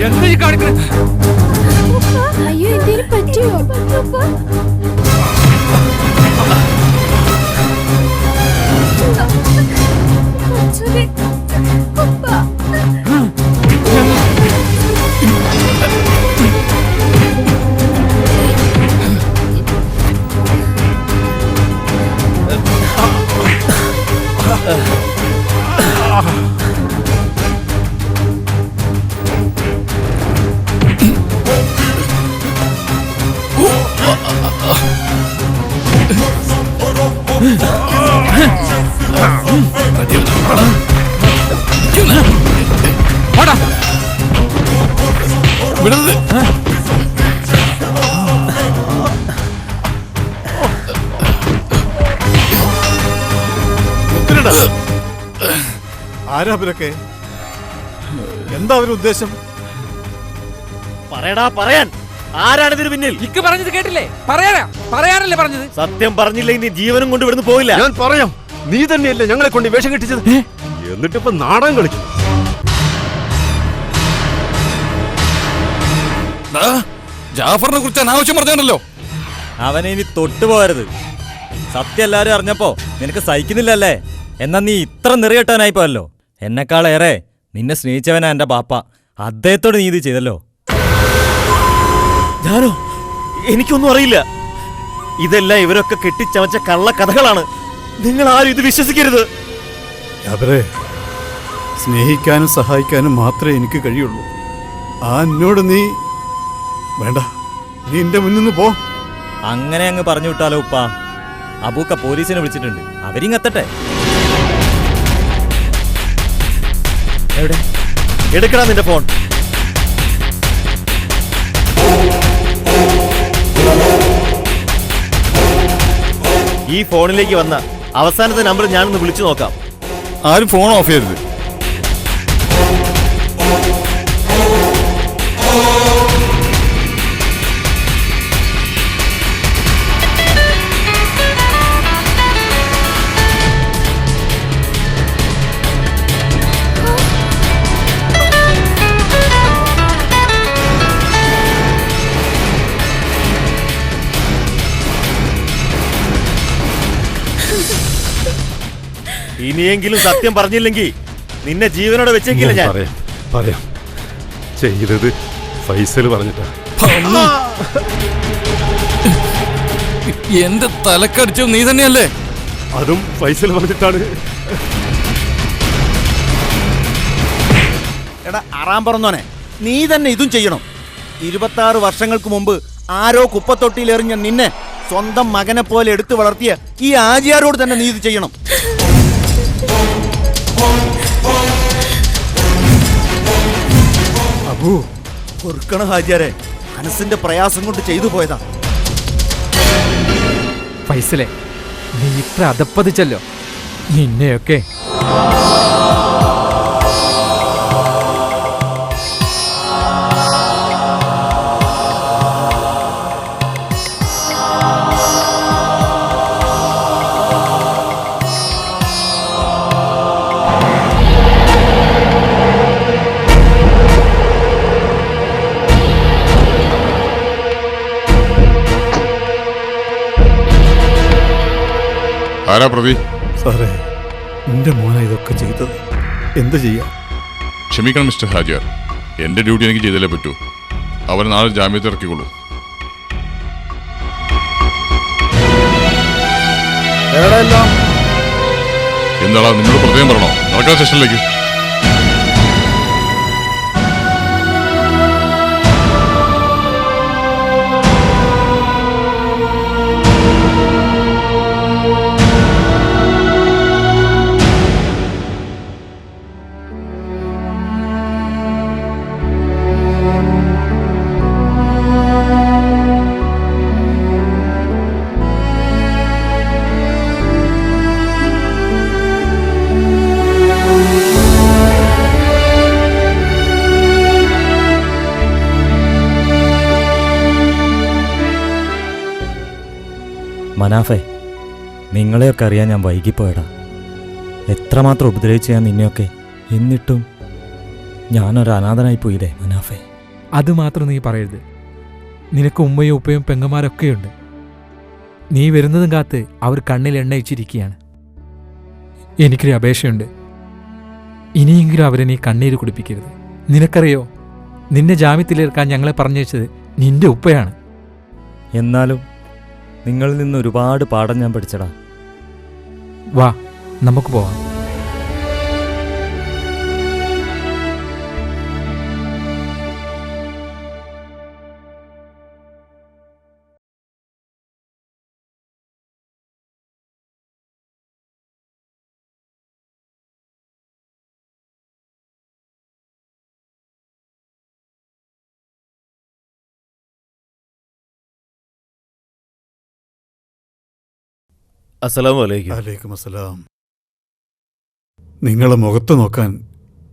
എന്താ ഈ കാണിക്കണേ? അയ്യോ, എന്തേലും പറ്റിയോ? ആരാ അവരൊക്കെ? എന്താ അവരുടെ ഉദ്ദേശം? പറയടാ, പറയാൻ. ആരാണ് ഇതിന് പിന്നിൽ? ഇക്ക് പറഞ്ഞത് കേട്ടില്ലേ? പറയാനല്ലേ പറഞ്ഞത്? സത്യം പറഞ്ഞില്ല, ഇനി ജീവനും കൊണ്ട് ഇവിടുന്ന് പോയില്ല. ഞാൻ പറയാം. നീ തന്നെയല്ലേ ഞങ്ങളെ കൊണ്ട് വേഷം കെട്ടിച്ചത്? എന്നിട്ടിപ്പോ നാടകം കളിക്കും. ജാഫറിനെ കുറിച്ച് അനാവശ്യം പറഞ്ഞാണല്ലോ. അവനെ ഇനി തൊട്ടുപോകരുത്. സത്യം എല്ലാരും അറിഞ്ഞപ്പോ നിനക്ക് സഹിക്കുന്നില്ലല്ലേ? എന്നാ നീ ഇത്ര നിറയെട്ടാനായി പോയല്ലോ. എന്നെക്കാളേറെ നിന്നെ സ്നേഹിച്ചവനാ എന്റെ ബാപ്പ. അദ്ദേഹത്തോട് നീ ഇത് ചെയ്തല്ലോ. ഞാനോ? എനിക്കൊന്നും അറിയില്ല. ഇതെല്ലാം ഇവരൊക്കെ കെട്ടിച്ചമച്ച കള്ള കഥകളാണ്. നിങ്ങൾ ആരും ഇത് വിശ്വസിക്കരുത്. അവരെ സ്നേഹിക്കാനും സഹായിക്കാനും മാത്രമേ എനിക്ക് കഴിയുള്ളൂ. ആ എന്നോട് നീ വേണ്ട, നീ എന്റെ മുന്നിൽ നിന്ന് പോ. അങ്ങനെ അങ്ങ് പറഞ്ഞു വിട്ടാലോ ഉപ്പ? അബൂക്ക പോലീസിനെ വിളിച്ചിട്ടുണ്ട്, അവരിങ്ങെത്തട്ടെ. എവിടെ? എടുക്കടാ നിന്റെ ഫോൺ. ഈ ഫോണിലേക്ക് വന്ന അവസാനത്തെ നമ്പർ ഞാനൊന്ന് വിളിച്ചു നോക്കാം. ആരും ഫോൺ ഓഫ് ചെയ്യരുത്. ഇനിയെങ്കിലും സത്യം പറഞ്ഞില്ലെങ്കിൽ നിന്നെ ജീവനോടെ വെച്ചേക്കില്ല ഞാൻ. പറയാം. ചെയ്തത് ഫൈസൽ പറഞ്ഞിട്ടാ. എന്റെ തലക്കടിച്ചു നീ തന്നെയല്ലേ? അതും ഫൈസൽ പറഞ്ഞിട്ടാണ്. എടാ ആറാം പറഞ്ഞോനെ, നീ തന്നെ ഇതും ചെയ്യണം. 26 വർഷങ്ങൾക്ക് മുമ്പ് ആരോ കുപ്പത്തൊട്ടിയിൽ എറിഞ്ഞ നിന്നെ സ്വന്തം മകനെ പോലെ എടുത്തു വളർത്തിയ ഈ ആജിയാരോട് തന്നെ നീ ഇത് ചെയ്യണം. അബൂ, പൊറുക്കണ ഹാജിയാരെ, മനസ്സിന്റെ പ്രയാസം കൊണ്ട് ചെയ്തു പോയതാ. ഫൈസലെ, നീ ഇത്ര അതപ്പതിച്ചല്ലോ. നിന്നെയൊക്കെ ആരാ പ്രതി? സാറേ, എൻ്റെ മോനെ ഇതൊക്കെ ചെയ്തത്. എന്ത് ചെയ്യാം? ക്ഷമിക്കണം മിസ്റ്റർ ഹാജിയാർ, എൻ്റെ ഡ്യൂട്ടി എനിക്ക് ചെയ്തല്ലേ പറ്റൂ. അവരെ നാളെ ജാമ്യത്തിൽ ഇറക്കിക്കൊള്ളൂ. എന്താടാ നിന്നോട് പ്രത്യേകം പറയണോ? നടക്കാൻ സ്റ്റേഷനിലേക്ക്. മനാഫേ, നിങ്ങളെയൊക്കെ അറിയാൻ ഞാൻ വൈകിപ്പോയടാ. എത്രമാത്രം ഉപദ്രവിച്ച് ഞാൻ നിന്നെയൊക്കെ. എന്നിട്ടും ഞാനൊരു അനാഥനായി പോയില്ലേ മനാഫേ. അത് മാത്രം നീ പറയരുത്. നിനക്ക് ഉമ്മയും ഉപ്പയും പെങ്ങന്മാരൊക്കെയുണ്ട്. നീ വരുന്നതും കാത്ത് അവർ കണ്ണിൽ എണ്ണയിച്ചിരിക്കുകയാണ്. എനിക്കൊരു അപേക്ഷയുണ്ട്. ഇനിയെങ്കിലും അവരെ നീ കണ്ണീര് കുടിപ്പിക്കരുത്. നിനക്കറിയോ, നിന്നെ ജാമ്യത്തിലിറക്കാൻ ഞങ്ങളെ പറഞ്ഞയച്ചത് നിന്റെ ഉപ്പയാണ്. എന്നാലും നിങ്ങളിൽ നിന്ന് ഒരുപാട് പാഠം ഞാൻ പഠിച്ചടാ. വാ, നമുക്ക് പോവാം. അസ്സലാമു അലൈക്കും. വലൈക്കും അസ്സലാം. നിങ്ങളെ മുഖത്ത് നോക്കാൻ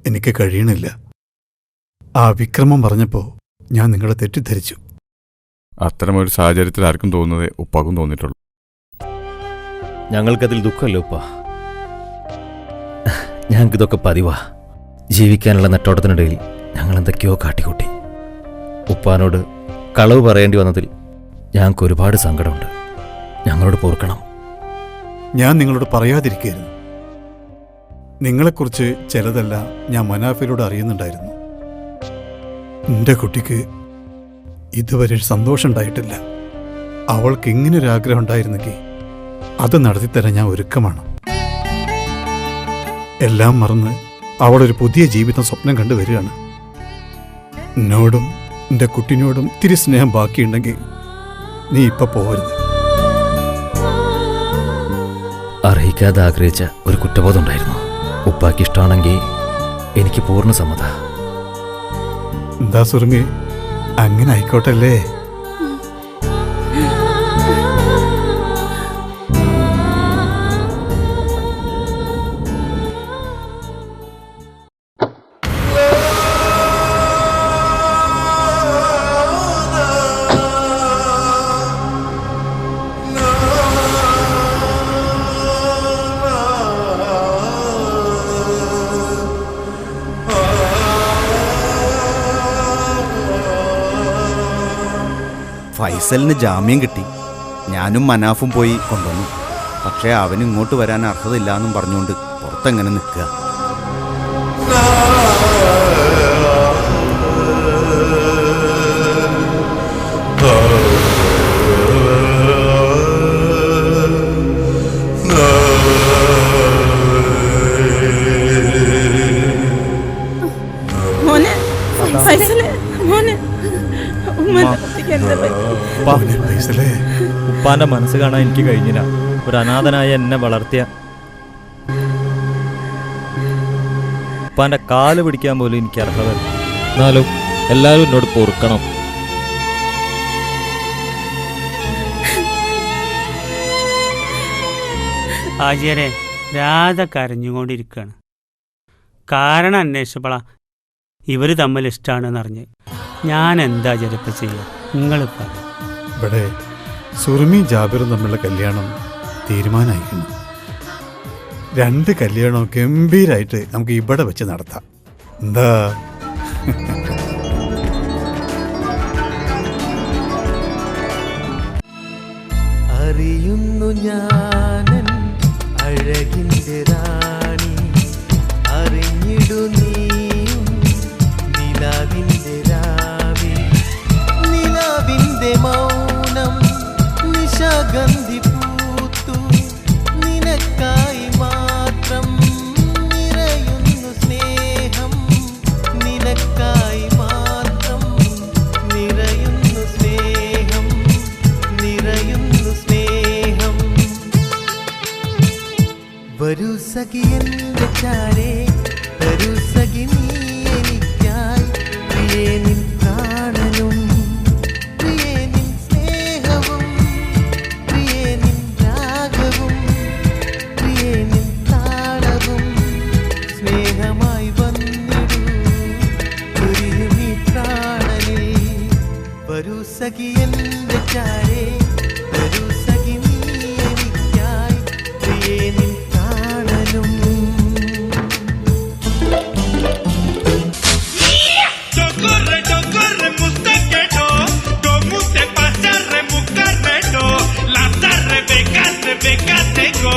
എനിക്ക് കഴിയണില്ല. ആ വിക്രമം പറഞ്ഞപ്പോൾ ഞാൻ നിങ്ങളെ തെറ്റിദ്ധരിച്ചു. അത്തരമൊരു സാഹചര്യത്തിൽ ആർക്കും തോന്നുന്നതേ ഉപ്പാക്കും തോന്നിയിട്ടുള്ളൂ. ഞങ്ങൾക്കതിൽ ദുഃഖമല്ല ഉപ്പ. ഞങ്ങൾക്കിതൊക്കെ പതിവാ. ജീവിക്കാനുള്ള നെട്ടോട്ടത്തിനിടയിൽ ഞങ്ങൾ എന്തൊക്കെയോ കാട്ടിക്കൂട്ടി. ഉപ്പാനോട് കളവ് പറയേണ്ടി വന്നതിൽ ഞങ്ങൾക്ക് ഒരുപാട് സങ്കടമുണ്ട്. ഞങ്ങളോട് പൊറുക്കണം. ഞാൻ നിങ്ങളോട് പറയാതിരിക്കായിരുന്നു. നിങ്ങളെക്കുറിച്ച് ചിലതെല്ലാം ഞാൻ മനാഫിലൂടെ അറിയുന്നുണ്ടായിരുന്നു. എൻ്റെ കുട്ടിക്ക് ഇതുവരെ സന്തോഷം ഉണ്ടായിട്ടില്ല. അവൾക്ക് ഇങ്ങനൊരാഗ്രഹം ഉണ്ടായിരുന്നെങ്കിൽ അത് നടത്തിത്തരാൻ ഞാൻ ഒരുക്കമാണ്. എല്ലാം മറന്ന് അവളൊരു പുതിയ ജീവിതം സ്വപ്നം കണ്ടു വരികയാണ്. എന്നോടും എൻ്റെ കുട്ടിനോടും ഇത്തിരി സ്നേഹം ബാക്കിയുണ്ടെങ്കിൽ നീ ഇപ്പം പോകരുത്. അർഹിക്കാതെ ആഗ്രഹിച്ച ഒരു കുറ്റബോധം ഉണ്ടായിരുന്നു. ഉപ്പാക്ക് ഇഷ്ടമാണെങ്കിൽ എനിക്ക് പൂർണ്ണ സമ്മത. എന്താ സുറുങ്ങി, അങ്ങനെ ആയിക്കോട്ടല്ലേ? ഫൈസലിന് ജാമ്യം കിട്ടി. ഞാനും മനാഫും പോയി കൊണ്ടുവന്നു. പക്ഷേ അവന് ഇങ്ങോട്ട് വരാൻ അർഹതയില്ല എന്നും പറഞ്ഞുകൊണ്ട് പുറത്തെങ്ങനെ നിൽക്കുക. ഉപ്പാന്റെ മനസ്സ് കാണാൻ എനിക്ക് കഴിഞ്ഞില്ല. ഒരു അനാഥനായ എന്നെ വളർത്തിയ ഉപ്പാന്റെ കാല് പിടിക്കാൻ പോലും എനിക്ക് അർഹതല്ല. എന്നാലും എല്ലാവരും എന്നോട് പൊറുക്കണം. ഹാജിയരെ രാധ കരഞ്ഞുകൊണ്ടിരിക്കുകയാണ്. കാരണം അന്വേഷിച്ചപ്പോളാ ഇവർ തമ്മിൽ ഇഷ്ടമാണെന്ന് അറിഞ്ഞ്. ഞാൻ എന്താ ചെറുപ്പം ചെയ്യുക? നിങ്ങൾ പറയും. ഇവിടെ സുറുമിയും ജാബിറും തമ്മിലുള്ള കല്യാണം തീരുമാനമായിരിക്കുന്നു. 2 കല്യാണവും ഗംഭീരായിട്ട് നമുക്ക് ഇവിടെ വെച്ച് നടത്താം. എന്താ? അറിയുന്നു ഞാനൻ അഴകിൻ്റെ റാണി, അറിഞ്ഞിടു നീയും നിലാവിൻ്റെ രാവി. നിലാവിൻ്റെ മൗനം നിശാഗന്ധി പൂത്തു, നിനക്കായി മാത്രം നിറയുന്നു സ്നേഹം, നിനക്കായി മാത്രം നിറയുന്നു സ്നേഹം, നിറയുന്നു സ്നേഹം. വരൂ സഖി എൻ്റെ ചാരേ, വരൂ സഖി നീ എനിക്കായി. പ്രിയേ നിൻ പ്രാണനും പ്രിയേ നിൻ സ്നേഹവും, പ്രിയേ നിൻ രാഗവും, പ്രിയേ നിൻ താളവും സ്നേഹമായി വന്നിടൂ ഒരു നീ പ്രാണനിൽ. വരൂ സഖി എൻ്റെ ചാരേ,